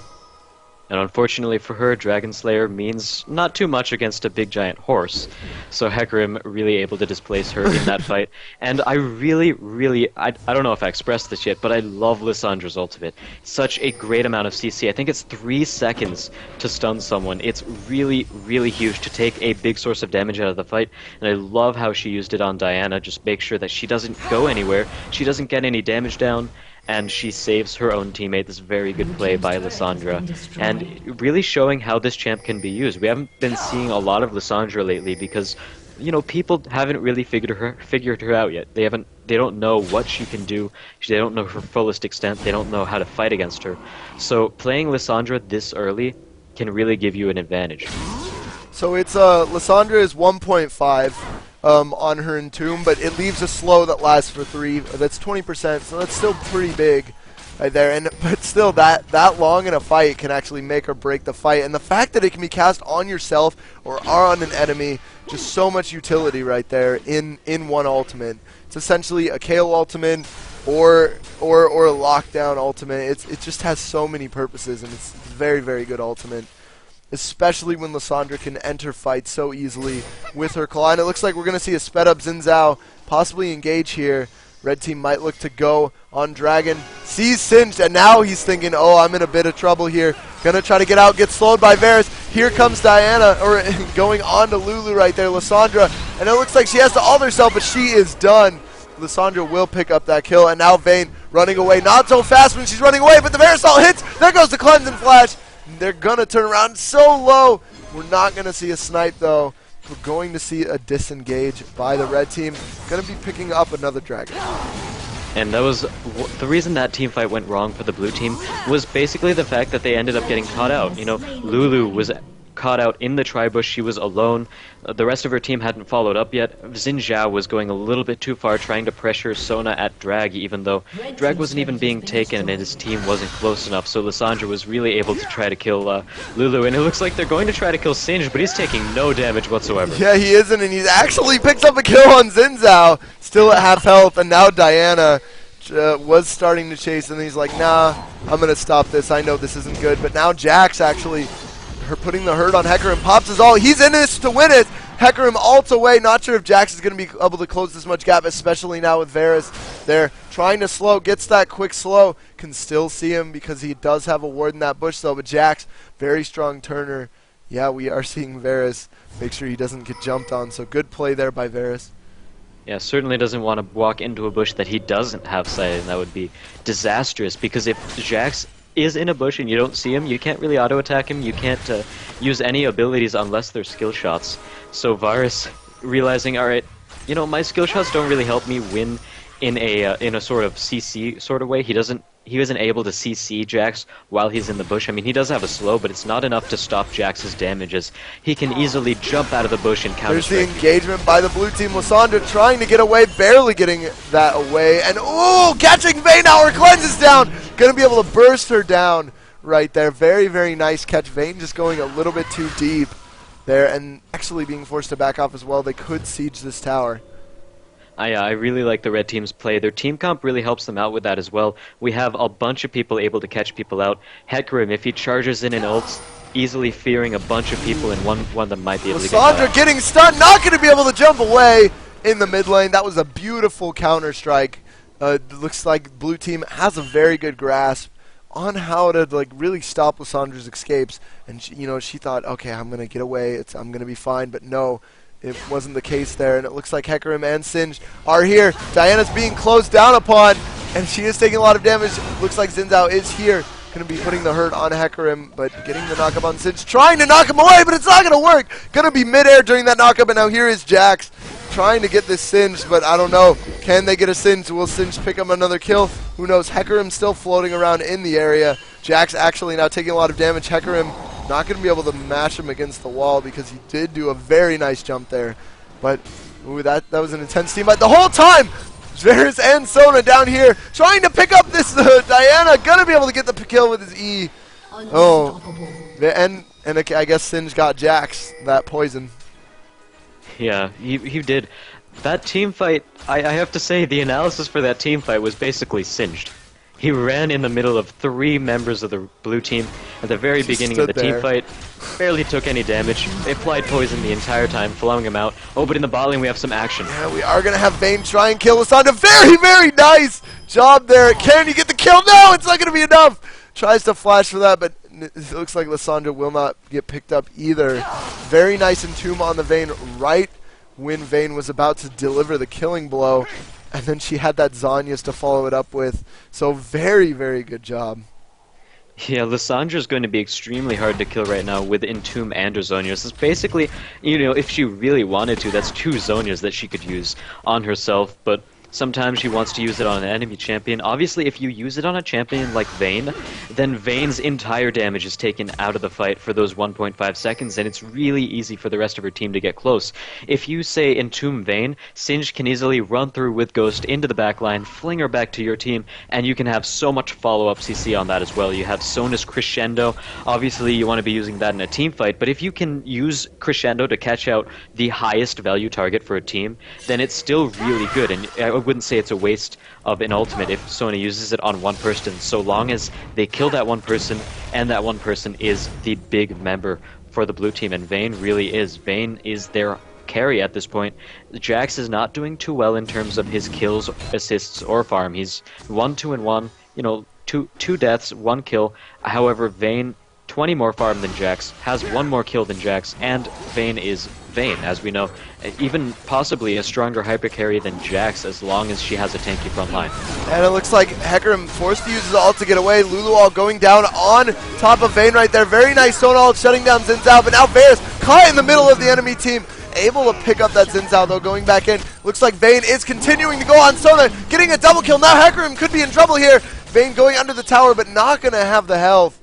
And unfortunately for her, Dragon Slayer means not too much against a big giant horse. So Hecarim really able to displace her in that fight. And I really, I don't know if I expressed this yet, but I love Lissandra's ultimate. Such a great amount of CC. I think it's 3 seconds to stun someone. It's really, really huge to take a big source of damage out of the fight. And I love how she used it on Diana. Just make sure that she doesn't go anywhere. She doesn't get any damage down. And she saves her own teammate. This very good play by Lissandra. And really showing how this champ can be used. We haven't been seeing a lot of Lissandra lately because, you know, people haven't really figured her out yet. They don't know what she can do. They don't know her fullest extent. They don't know how to fight against her. So playing Lissandra this early can really give you an advantage. So it's Lissandra is 1.5. On her Entomb, but it leaves a slow that lasts for 3. That's 20%, so that's still pretty big right there. But still, that long in a fight can actually make or break the fight. And the fact that it can be cast on yourself or on an enemy, just so much utility right there in one ultimate. It's essentially a KO ultimate or a lockdown ultimate. It just has so many purposes, and it's very, very good ultimate. Especially when Lissandra can enter fights so easily with her claw. And it looks like we're going to see a sped up Xin Zhao possibly engage here. Red team might look to go on Dragon. Sees Singed, and now he's thinking, oh, I'm in a bit of trouble here. Gonna try to get out, get slowed by Varus. Here comes Diana, or going on to Lulu right there, Lissandra. And it looks like she has to ult herself, but she is done. Lissandra will pick up that kill, and now Vayne running away. Not so fast when she's running away, but the Varus ult hits. There goes the Cleanse and Flash. They're going to turn around so low. We're not going to see a snipe, though. We're going to see a disengage by the red team. Going to be picking up another dragon. And that was the reason that team fight went wrong for the blue team was basically the fact that they ended up getting caught out. You know, Lulu was caught out in the tri-bush. She was alone. The rest of her team hadn't followed up yet. Xin Zhao was going a little bit too far, trying to pressure Sona at Drag, even though Drag wasn't even being taken and his team wasn't close enough. So Lissandra was really able to try to kill Lulu, and it looks like they're going to try to kill Singe, but he's taking no damage whatsoever. Yeah, he isn't, and he actually picks up a kill on Xin Zhao, still at half health, and now Diana was starting to chase, and he's like, nah, I'm going to stop this. I know this isn't good. But now Jax actually putting the hurt on Hecarim, pops his ult. He's in this to win it. Hecarim ults away. Not sure if Jax is going to be able to close this much gap, especially now with Varus. They're trying to slow. Gets that quick slow. Can still see him because he does have a ward in that bush, though. But Jax, very strong turner. yeah, we are seeing Varus make sure he doesn't get jumped on. So good play there by Varus. Yeah, certainly doesn't want to walk into a bush that he doesn't have sight, and that would be disastrous, because if Jax is in a bush and you don't see him, you can't really auto-attack him, you can't use any abilities unless they're skill shots. So Varus realizing, alright, you know, my skill shots don't really help me win in a sort of CC sort of way. He wasn't able to CC Jax while he's in the bush. I mean, he does have a slow, but it's not enough to stop Jax's damages. He can easily jump out of the bush and counter. There's the engagement by the blue team. Lysandra trying to get away, barely getting that away. And, ooh, catching Vayne now. Her cleanse is down. Going to be able to burst her down right there. Very, very nice catch. Vayne just going a little bit too deep there and actually being forced to back off as well. They could siege this tower. I really like the red team's play. Their team comp really helps them out with that as well. We have a bunch of people able to catch people out. Hecarim, if he charges in and ults, easily fearing a bunch of people, and one of them might be able to get Lysandra getting stunned, not going to be able to jump away in the mid lane. That was a beautiful counter strike. Looks like blue team has a very good grasp on how to really stop Lysandra's escapes. And she thought, okay, I'm going to get away. I'm going to be fine. But no. It wasn't the case there, and it looks like Hecarim and Singed are here. Diana's being closed down upon, and she is taking a lot of damage. Looks like Xin Zhao is here, going to be putting the hurt on Hecarim, but getting the knock-up on Singed. Trying to knock him away, but it's not going to work. Going to be mid-air during that knock-up, and now here is Jax trying to get this Singed, but I don't know. Can they get a Singed? Will Singed pick up another kill? Who knows? Hecarim still floating around in the area. Jax actually now taking a lot of damage. Hecarim not going to be able to mash him against the wall because he did do a very nice jump there. But ooh, that was an intense team fight. The whole time, Varus and Sona down here trying to pick up this Diana. Going to be able to get the kill with his E. Oh, and I guess Singed got Jax that poison. Yeah, he did. That team fight, I have to say, the analysis for that team fight was basically Singed. He ran in the middle of 3 members of the blue team at the very beginning of the team fight. Barely took any damage. They applied poison the entire time, flowing him out. Oh, but in the bot lane we have some action. Yeah, we are going to have Vayne try and kill Lysandra. Very, very nice job there. Can you get the kill? No, it's not going to be enough. Tries to flash for that, but it looks like Lysandra will not get picked up either. Very nice entomb on the Vayne right when Vayne was about to deliver the killing blow. And then she had that Zhonya's to follow it up with. So very, very good job. Yeah, Lysandra's going to be extremely hard to kill right now with Entomb and her Zhonya's. It's basically, if she really wanted to, that's 2 Zhonya's that she could use on herself, but sometimes she wants to use it on an enemy champion. Obviously, if you use it on a champion like Vayne, then Vayne's entire damage is taken out of the fight for those 1.5 seconds, and it's really easy for the rest of her team to get close. If you say Entomb Vayne, Singed can easily run through with Ghost into the backline, fling her back to your team, and you can have so much follow-up CC on that as well. You have Sona's Crescendo. Obviously, you want to be using that in a team fight, but if you can use Crescendo to catch out the highest value target for a team, then it's still really good, and I wouldn't say it's a waste of an ultimate if Sona uses it on one person, so long as they kill that one person, and that one person is the big member for the blue team, and Vayne really is. Vayne is their carry at this point. Jax is not doing too well in terms of his kills, assists, or farm. He's 1-2-1, two deaths, 1 kill. However, Vayne, 20 more farm than Jax, has 1 more kill than Jax, and Vayne is Vayne, as we know. Even possibly a stronger hyper carry than Jax, as long as she has a tanky front line. And it looks like Hecarim forced to use his ult to get away. Lulu all going down on top of Vayne right there. Very nice Sona ult shutting down Xin Zhao, but now Varus caught in the middle of the enemy team. Able to pick up that Xin Zhao though, going back in. Looks like Vayne is continuing to go on Sona, getting a double kill. Now Hecarim could be in trouble here. Vayne going under the tower, but not going to have the health.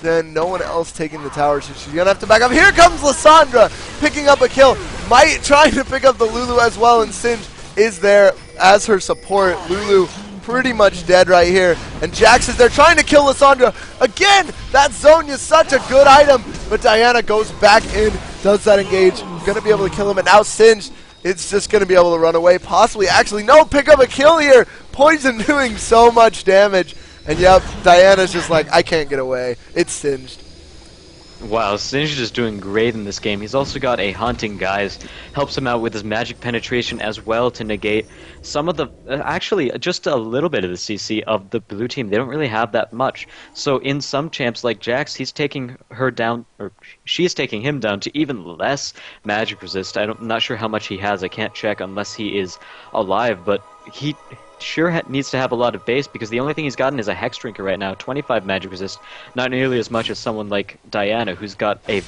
Then no one else taking the tower, so she's going to have to back up. Here comes Lysandra picking up a kill. Might trying to pick up the Lulu as well, and Singed is there as her support. Lulu pretty much dead right here. And Jax is there trying to kill Lysandra. Again, that Zhonya's is such a good item, but Diana goes back in, does that engage. Going to be able to kill him, and now Singed it's just going to be able to run away. Possibly, actually, no, pick up a kill here. Poison doing so much damage. And yep, Diana's just like, I can't get away. It's Singed. Wow, Singed is doing great in this game. He's also got a Haunting Guise, helps him out with his magic penetration as well to negate some of the, actually, just a little bit of the CC of the blue team. They don't really have that much. So in some champs like Jax, he's taking her down, or she's taking him down to even less magic resist. I'm not sure how much he has. I can't check unless he is alive, but he sure needs to have a lot of base because the only thing he's gotten is a Hex Drinker right now, 25 magic resist, not nearly as much as someone like Diana, who's got a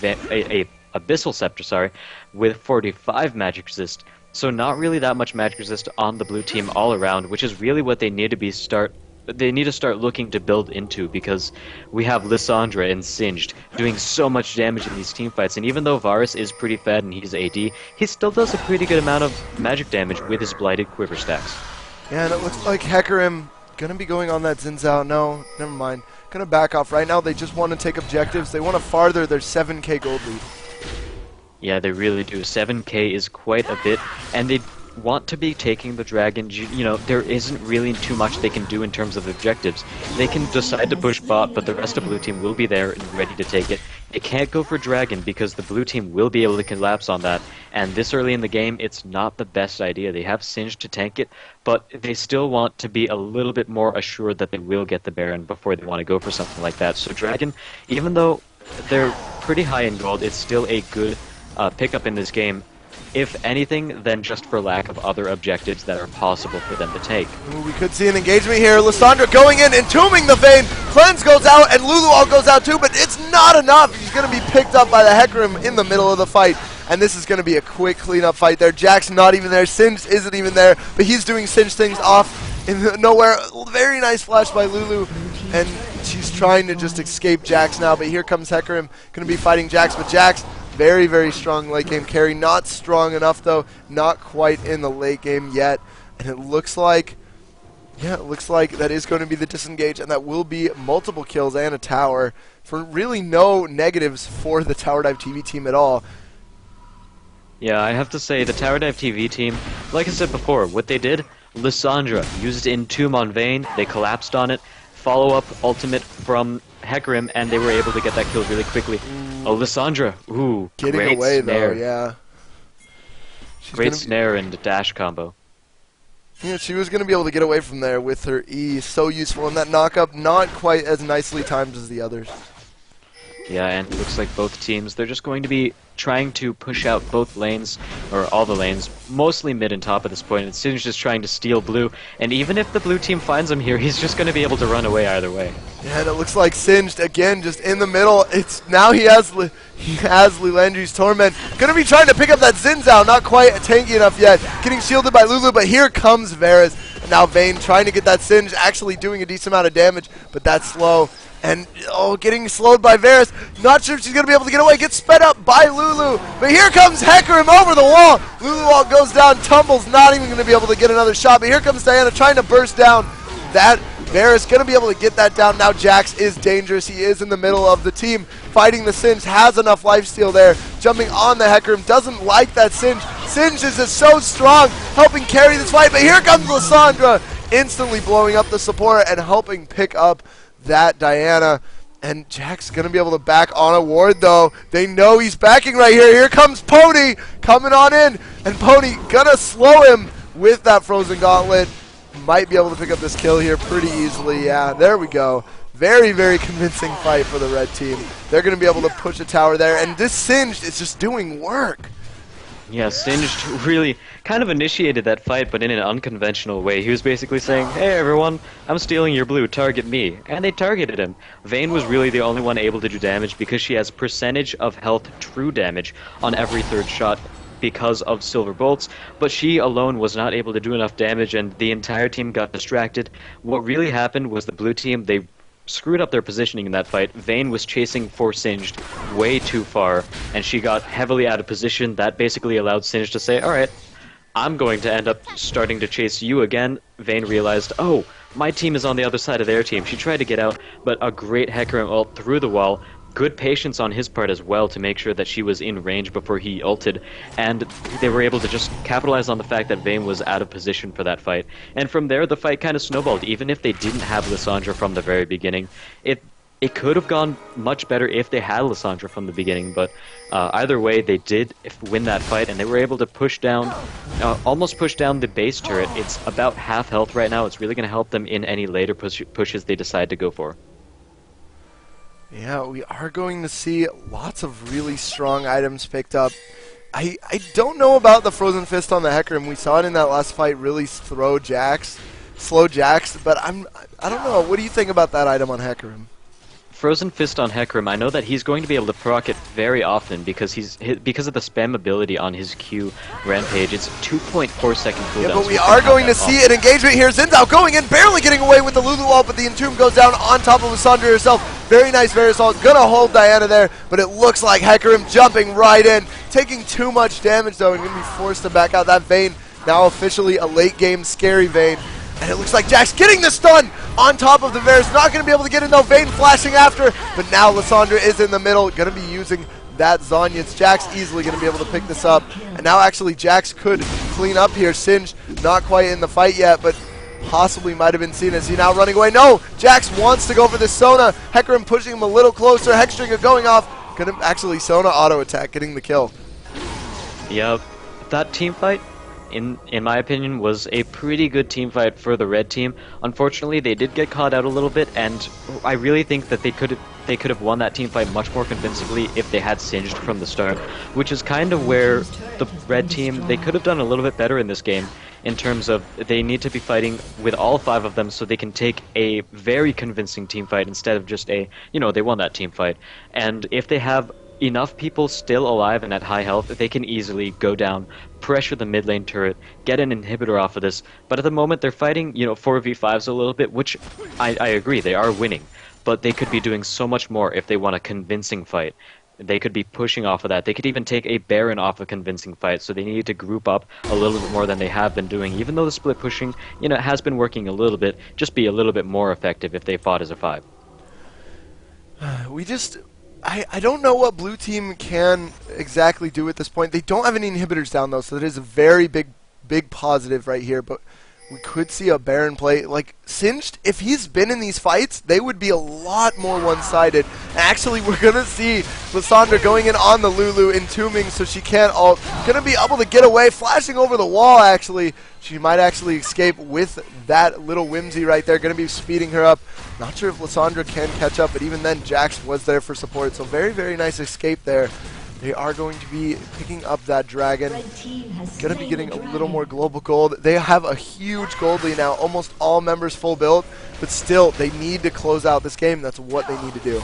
Abyssal Scepter, sorry, with 45 magic resist. So not really that much magic resist on the blue team all around, which is really what they need to start looking to build into, because we have Lissandra and Singed doing so much damage in these team fights, and even though Varus is pretty fed and he's AD, he still does a pretty good amount of magic damage with his Blighted Quiver stacks. Yeah, and it looks like Hecarim going to be going on that Xin Zhao. No, never mind. Going to back off. Right now, they just want to take objectives. They want to farther their 7k gold lead. Yeah, they really do. 7k is quite a bit, and they want to be taking the dragon. You know, there isn't really too much they can do in terms of objectives. They can decide to push bot, but the rest of blue team will be there and ready to take it. They can't go for dragon because the blue team will be able to collapse on that, and this early in the game, it's not the best idea. They have Singed to tank it, but they still want to be a little bit more assured that they will get the Baron before they want to go for something like that. So dragon, even though they're pretty high in gold, it's still a good pickup in this game, if anything, then just for lack of other objectives that are possible for them to take. Ooh, we could see an engagement here. Lissandra going in, entombing the Vayne. Cleanse goes out, and Lulual goes out too, but it's not enough. He's going to be picked up by the Hecarim in the middle of the fight, and this is going to be a quick cleanup fight there. Jack's not even there. Singed isn't even there, but he's doing Singed things off in nowhere. Very nice flash by Lulu, and she's trying to just escape Jax now, but here comes Hecarim, going to be fighting Jax, but Jax, very, very strong late game carry. Not strong enough, though. Not quite in the late game yet. And it looks like, yeah, it looks like that is going to be the disengage, and that will be multiple kills and a tower for really no negatives for the TowerDiveTV team at all. Yeah, I have to say, the TowerDiveTV team, like I said before, what they did, Lissandra used Entomb on Vayne, they collapsed on it, follow-up ultimate from Hecarim, and they were able to get that kill really quickly. Oh, Lissandra, ooh, getting great away snare. though, yeah. Great snare and dash combo. Yeah, she was going to be able to get away from there with her E. So useful, and that knock-up not quite as nicely timed as the others. Yeah, and it looks like both teams, they're just going to be trying to push out both lanes, or all the lanes, mostly mid and top at this point, and Singed just trying to steal blue, and even if the blue team finds him here, he's just going to be able to run away either way. Yeah, and it looks like Singed, again, just in the middle. It's now he has Lilandry's Torment. Going to be trying to pick up that Xin Zhao, not quite tanky enough yet. Getting shielded by Lulu, but here comes Varus. And now Vayne trying to get that Singed, actually doing a decent amount of damage, but that's slow. And, oh, getting slowed by Varus. Not sure if she's going to be able to get away. Gets sped up by Lulu. But here comes Hecarim over the wall. Lulu goes down, tumbles, not even going to be able to get another shot. But here comes Diana trying to burst down that. Varus going to be able to get that down. Now Jax is dangerous. He is in the middle of the team fighting the Singed. Has enough lifesteal there. Jumping on the Hecarim. Doesn't like that Singed. Singed is just so strong, helping carry this fight. But here comes Lissandra, instantly blowing up the support and helping pick up that Diana. And Jack's going to be able to back on a ward, though. They know he's backing right here. Here comes Pony coming on in. And Pony going to slow him with that Frozen Gauntlet. Might be able to pick up this kill here pretty easily. Yeah, there we go. Very, very convincing fight for the red team. They're going to be able to push a tower there. And this Singed is just doing work. Yeah, Singed really kind of initiated that fight, but in an unconventional way. He was basically saying, hey everyone, I'm stealing your blue, target me. And they targeted him. Vayne was really the only one able to do damage because she has percentage of health true damage on every third shot because of Silver Bolts, but she alone was not able to do enough damage, and the entire team got distracted. What really happened was the blue team, they screwed up their positioning in that fight. Vayne was chasing for Singed way too far, and she got heavily out of position. That basically allowed Singed to say, alright, I'm going to end up starting to chase you again. Vayne realized, oh, my team is on the other side of their team. She tried to get out, but a great Hecarim ult through the wall. Good patience on his part as well to make sure that she was in range before he ulted, and they were able to just capitalize on the fact that Vayne was out of position for that fight. And from there, the fight kind of snowballed. Even if they didn't have Lissandra from the very beginning, it could have gone much better if they had Lissandra from the beginning, but either way, they did win that fight, and they were able to push down, almost push down the base turret. It's about half health right now. It's really going to help them in any later pushes they decide to go for. Yeah, we are going to see lots of really strong items picked up. I don't know about the Frozen Fist on the Hecarim. We saw it in that last fight really slow Jax, but I don't know. What do you think about that item on Hecarim? Frozen Fist on Hecarim, I know that he's going to be able to proc it very often because because of the spam ability on his Q Rampage. It's 2.4 second cooldown. Yeah, but we are going to see an engagement here. Xin Zhao going in, barely getting away with the Lulu ult, but the Entomb goes down on top of Lissandra herself. Very nice Verisol, gonna hold Diana there, but it looks like Hecarim jumping right in, taking too much damage though, and gonna be forced to back out. That Vayne now officially a late game scary Vayne. And it looks like Jax getting the stun on top of the Varus. Not going to be able to get in though. Vayne flashing after. But now Lissandra is in the middle. Going to be using that Zhonya. It's Jax easily going to be able to pick this up. And now actually Jax could clean up here. Singed not quite in the fight yet, but possibly might have been seen as he now running away. No! Jax wants to go for the Sona. Hecarim pushing him a little closer. Hextrigger going off. Going to actually Sona auto attack, getting the kill. Yep. That team fight, in my opinion, was a pretty good team fight for the red team. Unfortunately, they did get caught out a little bit, and I really think that they could have won that team fight much more convincingly if they had Singed from the start, which is kind of where the red team, they could have done a little bit better in this game in terms of they need to be fighting with all 5 of them so they can take a very convincing team fight instead of just a, they won that team fight. And if they have enough people still alive and at high health, they can easily go down, pressure the mid lane turret, get an inhibitor off of this. But at the moment they're fighting, 4v5s a little bit, which I agree, they are winning. But they could be doing so much more if they want a convincing fight. They could be pushing off of that. They could even take a Baron off a convincing fight, so they need to group up a little bit more than they have been doing. Even though the split pushing, has been working a little bit, just be a little bit more effective if they fought as a 5. I don't know what blue team can exactly do at this point. They don't have any inhibitors down though, so that is a very big positive right here. But we could see a Baron play. Like, Singed, if he's been in these fights, they would be a lot more one-sided. Actually, we're going to see Lissandra going in on the Lulu, entombing so she can't ult. Going to be able to get away, flashing over the wall, actually. She might actually escape with that little whimsy right there. Going to be speeding her up. Not sure if Lissandra can catch up, but even then, Jax was there for support. So very, very nice escape there. They are going to be picking up that dragon. Going to be getting a little more global gold. They have a huge gold lead now. Almost all members full build. But still, they need to close out this game. That's what they need to do.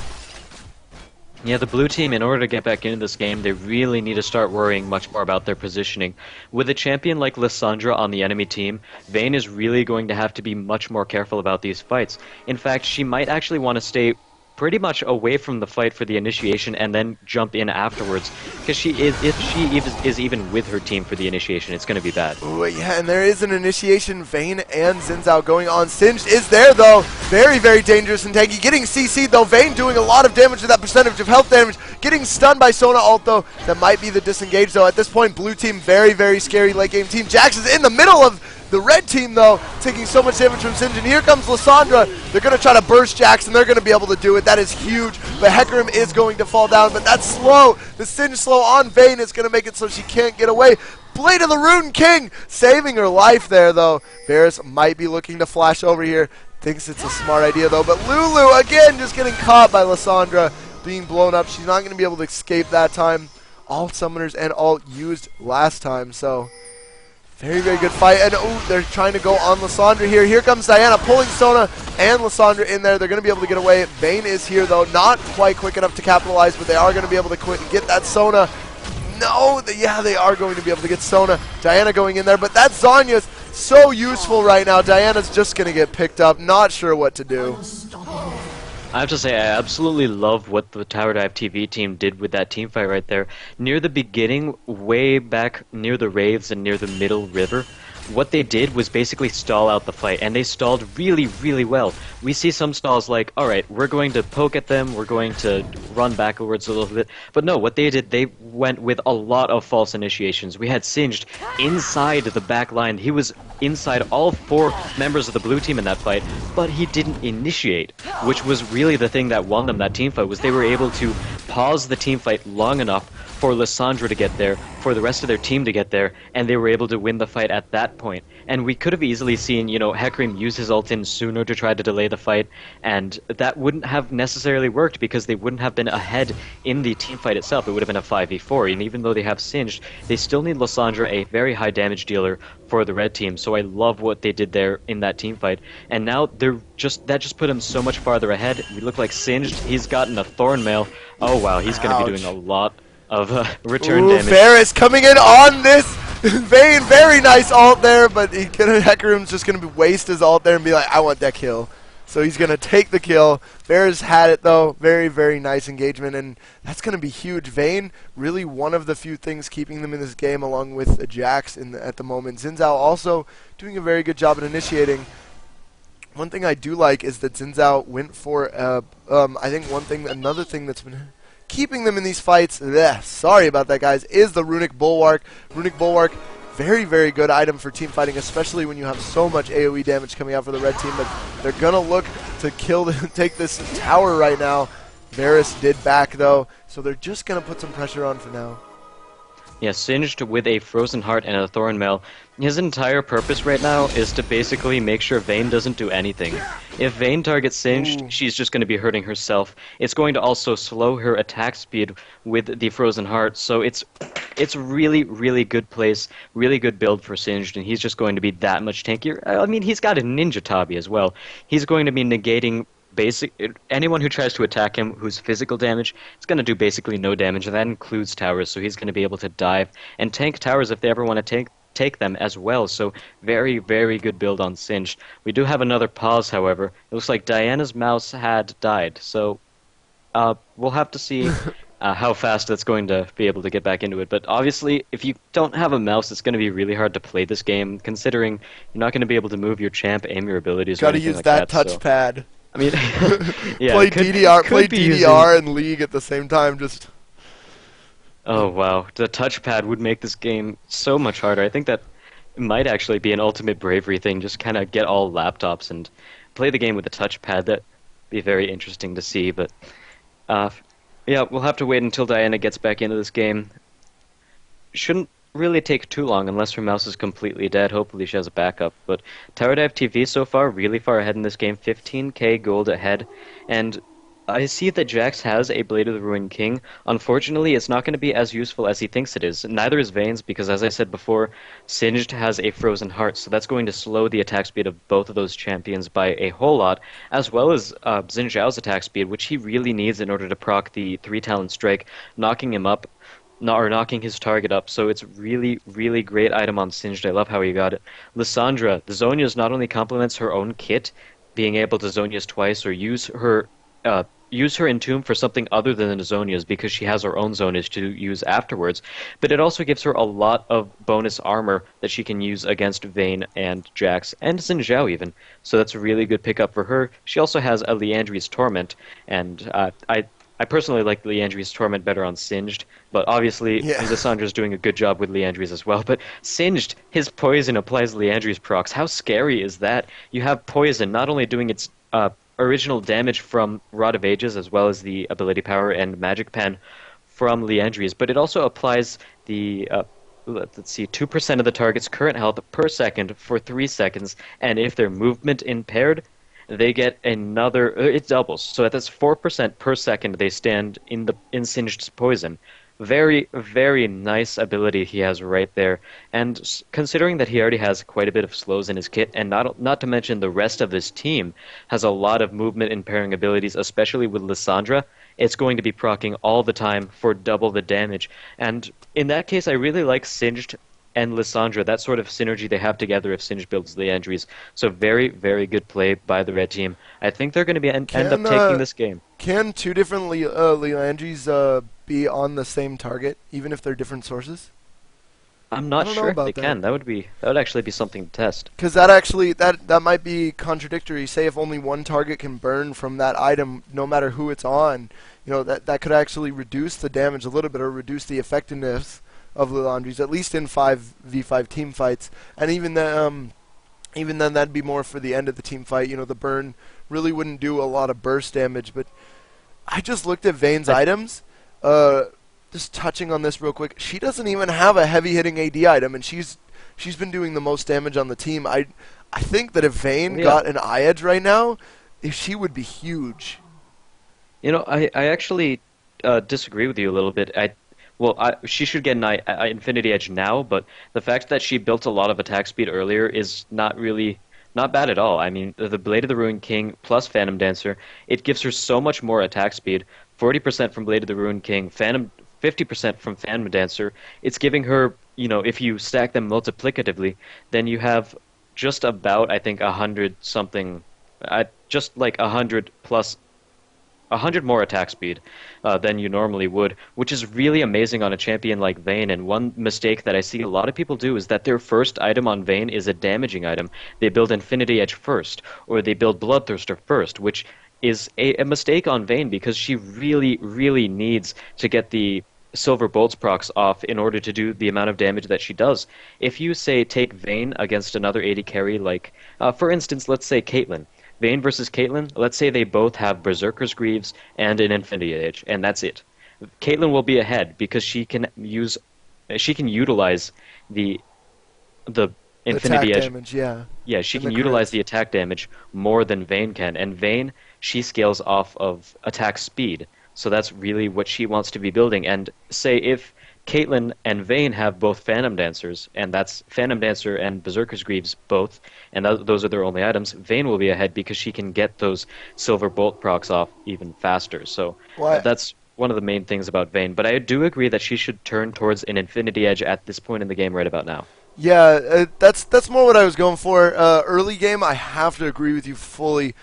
Yeah, the blue team, in order to get back into this game, they really need to start worrying much more about their positioning. With a champion like Lissandra on the enemy team, Vayne is really going to have to be much more careful about these fights. In fact, she might actually want to stay pretty much away from the fight for the initiation and then jump in afterwards, because if she is even with her team for the initiation, it's going to be bad. Ooh, yeah, and there is an initiation. Vayne and Xin Zhao going on. Singed is there though, very, very dangerous and tanky, getting CC'd though. Vayne doing a lot of damage to that percentage of health damage, getting stunned by Sona ult though. That might be the disengage though. At this point, blue team, very, very scary late game team. Jax is in the middle of the red team, though, taking so much damage from Singed. And here comes Lissandra. They're going to try to burst Jax, and they're going to be able to do it. That is huge. But Hecarim is going to fall down, but that's slow. The Singed slow on Vayne is going to make it so she can't get away. Blade of the Rune King saving her life there, though. Varus might be looking to flash over here. Thinks it's a smart idea, though. But Lulu, again, just getting caught by Lissandra, being blown up. She's not going to be able to escape that time. All summoners and all used last time, so very, very good fight. And oh, they're trying to go on Lissandra here. Here comes Diana pulling Sona and Lissandra in there. They're going to be able to get away. Vayne is here, though. Not quite quick enough to capitalize, but they are going to be able to get that Sona. No, yeah, they are going to be able to get Sona. Diana going in there, but that Zhonya's so useful right now. Diana's just going to get picked up. Not sure what to do. I have to say, I absolutely love what the TowerDiveTV team did with that team fight right there. Near the beginning, way back near the Wraiths and near the middle river, what they did was basically stall out the fight, and they stalled really, really well. We see some stalls like, alright, we're going to poke at them, we're going to run backwards a little bit, but no, what they did, they went with a lot of false initiations. We had Singed inside the back line. He was inside all 4 members of the blue team in that fight, but he didn't initiate, which was really the thing that won them that team fight, was they were able to pause the team fight long enough for Lissandra to get there, for the rest of their team to get there, and they were able to win the fight at that point. And we could have easily seen, you know, Hecarim use his ult in sooner to try to delay the fight, and that wouldn't have necessarily worked because they wouldn't have been ahead in the team fight itself. It would have been a 5v4, and even though they have Singed, they still need Lissandra, a very high damage dealer, for the red team. So I love what they did there in that team fight. And now that just put him so much farther ahead. We look like Singed. He's gotten a Thorn Mail. Oh wow, he's going to be doing a lot of return damage. Varus coming in on this Vayne, very nice ult there, but Hecarim's just going to waste his ult there and be like, I want that kill. So he's going to take the kill. Varus had it though. Very, very nice engagement, and that's going to be huge. Vayne, really one of the few things keeping them in this game, along with Jax at the moment. Xin Zhao also doing a very good job at initiating. One thing I do like is that Xin Zhao went for, I think another thing that's been keeping them in these fights, sorry about that guys, is the Runic Bulwark. Runic Bulwark, very, very good item for team fighting, especially when you have so much AoE damage coming out for the red team, but they're going to look to take this tower right now. Varus did back though, so they're just going to put some pressure on for now. Yeah, Singed with a Frozen Heart and a Thorn Mail. His entire purpose right now is to basically make sure Vayne doesn't do anything. If Vayne targets Singed, she's just going to be hurting herself. It's going to also slow her attack speed with the Frozen Heart, so it's really, really good place, really good build for Singed, and he's just going to be that much tankier. I mean, he's got a Ninja Tabi as well. He's going to be negating anyone who tries to attack him who's physical damage. It's going to do basically no damage, and that includes towers, so he's going to be able to dive and tank towers if they ever want to take them as well. So very, very good build on Singed. We do have another pause, however. It looks like Diana's mouse had died, so we'll have to see how fast that's going to be able to get back into it. But obviously, if you don't have a mouse, it's going to be really hard to play this game, considering you're not going to be able to move your champ, aim your abilities, Gotta use like that touchpad. So. I mean, yeah, play DDR and League at the same time. Just. Oh wow, the touchpad would make this game so much harder. I think that might actually be an ultimate bravery thing. Just kind of get all laptops and play the game with a touchpad. That'd be very interesting to see. But yeah, we'll have to wait until Diana gets back into this game. Shouldn't really take too long unless her mouse is completely dead. Hopefully she has a backup. But TowerDiveTV so far really far ahead in this game, 15k gold ahead, and I see that Jax has a Blade of the Ruined King. Unfortunately, it's not going to be as useful as he thinks it is. Neither is Vayne's, because as I said before, Singed has a Frozen Heart, so that's going to slow the attack speed of both of those champions by a whole lot, as well as Xin Zhao's attack speed, which he really needs in order to proc the 3-talent strike, knocking him up, or knocking his target up. So it's really, really great item on Singed. I love how he got it. Lissandra, the Zhonya's not only complements her own kit, being able to Zhonya's twice, or use her Entomb for something other than the Zhonya's, because she has her own Zhonya's to use afterwards, but it also gives her a lot of bonus armor that she can use against Vayne and Jax, and Xin Zhao even. So that's a really good pickup for her. She also has a Liandry's Torment, and I personally like Liandry's Torment better on Singed, but obviously Lissandra's doing a good job with Liandry's as well. But Singed, his poison applies Liandry's procs. How scary is that? You have poison not only doing its original damage from Rod of Ages, as well as the ability power and magic pen from Liandry's, but it also applies the let's see, 2% of the target's current health per second for 3 seconds, and if they're movement impaired, they get another, it doubles. So that's 4% per second they stand in Singed's poison. Very, very nice ability he has right there. And considering that he already has quite a bit of slows in his kit, and not to mention the rest of this team has a lot of movement impairing abilities, especially with Lissandra, it's going to be proccing all the time for double the damage. And in that case, I really like Singed and Lissandra, that sort of synergy they have together if Singed builds Liandry's. So very, very good play by the red team. I think they're going to be end up taking this game. Can two different Liandry's be on the same target, even if they're different sources? I'm I not don't know sure if about they that. can. That would actually be something to test. Because that actually that might be contradictory. Say if only one target can burn from that item, no matter who it's on, that could actually reduce the damage a little bit or reduce the effectiveness of Lilandry's, at least in 5v5 team fights. And even then, that'd be more for the end of the team fight. The burn really wouldn't do a lot of burst damage. But I just looked at Vayne's I, items. Just touching on this real quick, she doesn't even have a heavy hitting AD item, and she's been doing the most damage on the team. I think that if Vayne yeah. got an eye edge right now, she would be huge. I actually disagree with you a little bit. She should get an Infinity Edge now, but the fact that she built a lot of attack speed earlier is not bad at all. I mean, the Blade of the Ruined King plus Phantom Dancer, it gives her so much more attack speed. 40% from Blade of the Ruined King, 50% from Phantom Dancer. It's giving her, if you stack them multiplicatively, then you have just about, I think, 100 something, just like 100 plus 100 more attack speed than you normally would, which is really amazing on a champion like Vayne. And one mistake that I see a lot of people do is that their first item on Vayne is a damaging item. They build Infinity Edge first, or they build Bloodthirster first, which is a mistake on Vayne because she really, really needs to get the Silver Bolts procs off in order to do the amount of damage that she does. If you, say, take Vayne against another AD carry, like, for instance, let's say Caitlyn, Vayne versus Caitlyn, let's say they both have Berserker's Greaves and an Infinity Edge, and that's it. Caitlyn will be ahead because she can utilize the Infinity Attack Edge. damage, yeah. Yeah, she And can the utilize crits. the attack damage more than Vayne can, and Vayne, she scales off of attack speed, so that's really what she wants to be building. And say if Caitlyn and Vayne have both Phantom Dancers, and that's Phantom Dancer and Berserker's Greaves both, and those are their only items, Vayne will be ahead because she can get those Silver Bolt procs off even faster. So Well, that's one of the main things about Vayne. But I do agree that she should turn towards an Infinity Edge at this point in the game right about now. yeah, that's more what I was going for. Early game, I have to agree with you fully.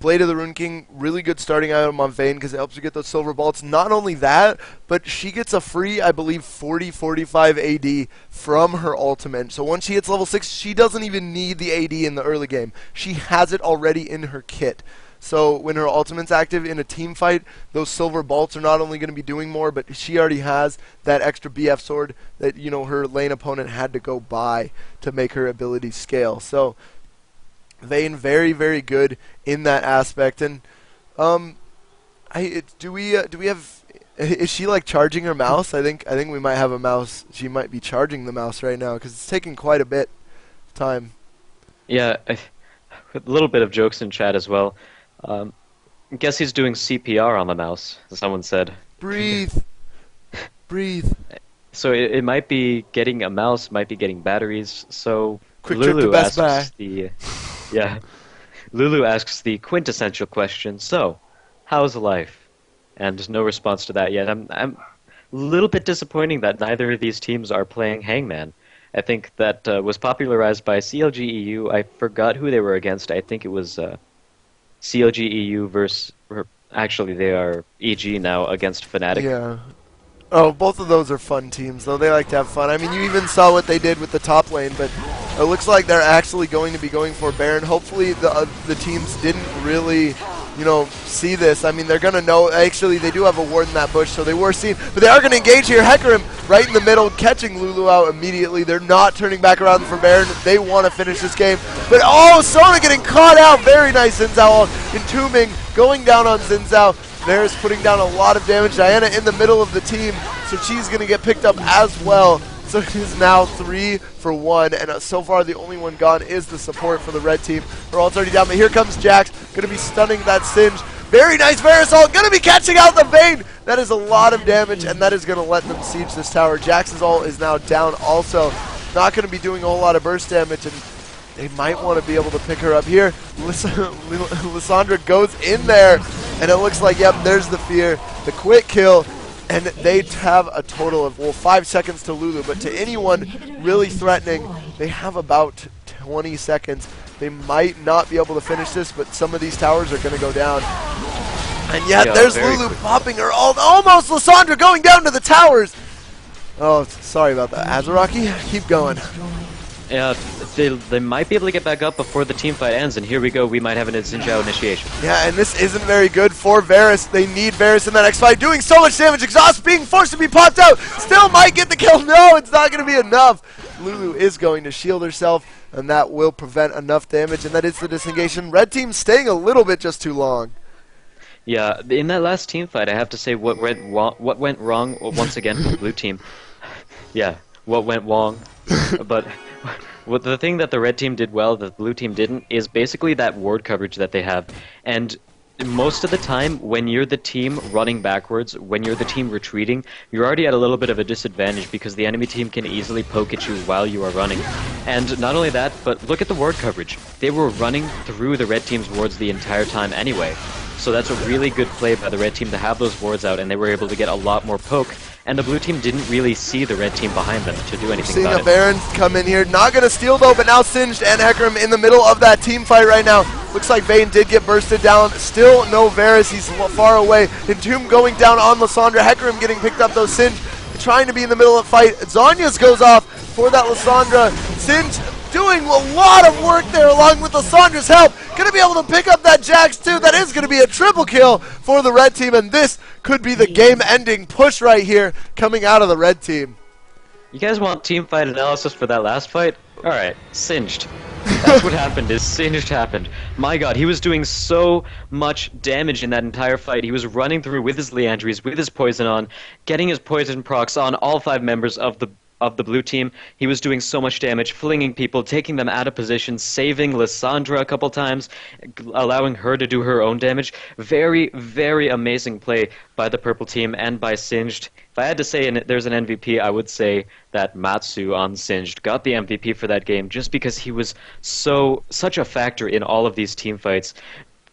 Blade of the Rune King, really good starting item on Vayne because it helps you get those silver bolts. Not only that, but she gets a free, I believe, 40-45 AD from her ultimate. So once she hits level 6, she doesn't even need the AD in the early game. She has it already in her kit. So when her ultimate's active in a team fight, those silver bolts are not only going to be doing more, but she already has that extra BF sword that her lane opponent had to go buy to make her ability scale. So Vayne very, very good in that aspect. And do we have? Is she like charging her mouse? I think we might have a mouse. She might be charging the mouse right now because it's taking quite a bit of time. Yeah, a little bit of jokes in chat as well. Guess he's doing CPR on the mouse, someone said. Breathe, breathe. So it might be getting a mouse, might be getting batteries. So Quick trip to Best Buy. Yeah, Lulu asks the quintessential question. So, how's life? And no response to that yet. I'm a little bit disappointing that neither of these teams are playing Hangman. I think that was popularized by CLG EU. I forgot who they were against. I think it was CLG EU versus. Actually, they are EG now against Fnatic. Yeah. Oh, both of those are fun teams, though. They like to have fun. I mean, you even saw what they did with the top lane, but it looks like they're actually going to be going for Baron. Hopefully, the teams didn't really, see this. I mean, they're going to know. Actually, they do have a ward in that bush, so they were seen. But they are going to engage here. Hecarim right in the middle, catching Lulu out immediately. They're not turning back around for Baron. They want to finish this game. But, oh, Sona getting caught out. Very nice Xin Zhao entombing, going down on Xin Zhao. Varus putting down a lot of damage. Diana in the middle of the team, so she's going to get picked up as well. So it is now 3 for 1, and so far the only one gone is the support for the red team. Her ult's already down, but here comes Jax, going to be stunning that Singe. Very nice Varus ult, going to be catching out the Vayne. That is a lot of damage, and that is going to let them siege this tower. Jax's ult is now down also. Not going to be doing a whole lot of burst damage, and they might want to be able to pick her up here. Lissandra goes in there, and it looks like, yep, there's the fear. The quick kill, and they have a total of, 5 seconds to Lulu, but to anyone really threatening, they have about 20 seconds. They might not be able to finish this, but some of these towers are going to go down. And yet, there's Lulu popping her ult. Almost Lissandra going down to the towers. Oh, sorry about that. Azaraki, keep going. Yeah, they might be able to get back up before the team fight ends, and here we go. We might have an Xin initiation. Yeah, and this isn't very good for Varus. They need Varus in that next fight, doing so much damage. Exhaust being forced to be popped out. Still might get the kill. No, it's not going to be enough. Lulu is going to shield herself, and that will prevent enough damage, and that is the disengagement. Red team staying a little bit just too long. Yeah, in that last team fight, I have to say what went wrong once again for the blue team. Yeah, what went wrong. But the thing that the red team did well, that the blue team didn't, is basically that ward coverage that they have. And most of the time, when you're the team running backwards, when you're the team retreating, you're already at a little bit of a disadvantage because the enemy team can easily poke at you while you are running. And not only that, but look at the ward coverage. They were running through the red team's wards the entire time anyway. So that's a really good play by the red team to have those wards out, and they were able to get a lot more poke. And the blue team didn't really see the red team behind them to do anything about it. Seeing a Baron come in here, not going to steal though, but now Singed and Hecarim in the middle of that team fight right now. Looks like Vayne did get bursted down. Still no Varus, he's far away. Entomb going down on Lysandra. Hecarim getting picked up though. Singed trying to be in the middle of the fight. Zhonya's goes off for that Lysandra. Singed doing a lot of work there along with Lysandra's help. Going to be able to pick up that Jax too. That is going to be a triple kill for the red team, and this could be the game-ending push right here coming out of the red team. You guys want team fight analysis for that last fight? Alright, Singed. That's what happened, is Singed happened. My god, he was doing so much damage in that entire fight. He was running through with his Leandries, with his poison on, getting his poison procs on all 5 members of the blue team. He was doing so much damage, flinging people, taking them out of position, saving Lysandra a couple times, allowing her to do her own damage. Very, very amazing play by the purple team and by Singed. If I had to say there's an MVP, I would say that Matsu on Singed got the MVP for that game just because he was such a factor in all of these team fights.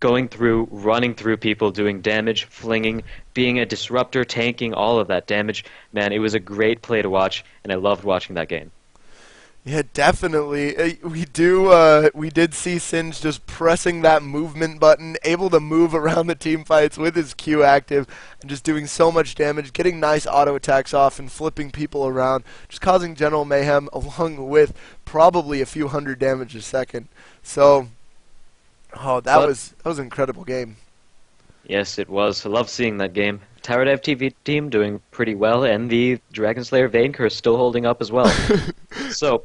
Going through, running through people, doing damage, flinging, being a disruptor, tanking, all of that damage. Man, it was a great play to watch, and I loved watching that game. Yeah, definitely. We did see Singed just pressing that movement button, able to move around the team fights with his Q active, and just doing so much damage, getting nice auto attacks off and flipping people around, just causing general mayhem along with probably a few hundred damage a second. So, that was an incredible game. Yes, it was. I love seeing that game. TowerDiveTV team doing pretty well, and the Dragon Slayer Vayne curse still holding up as well. So,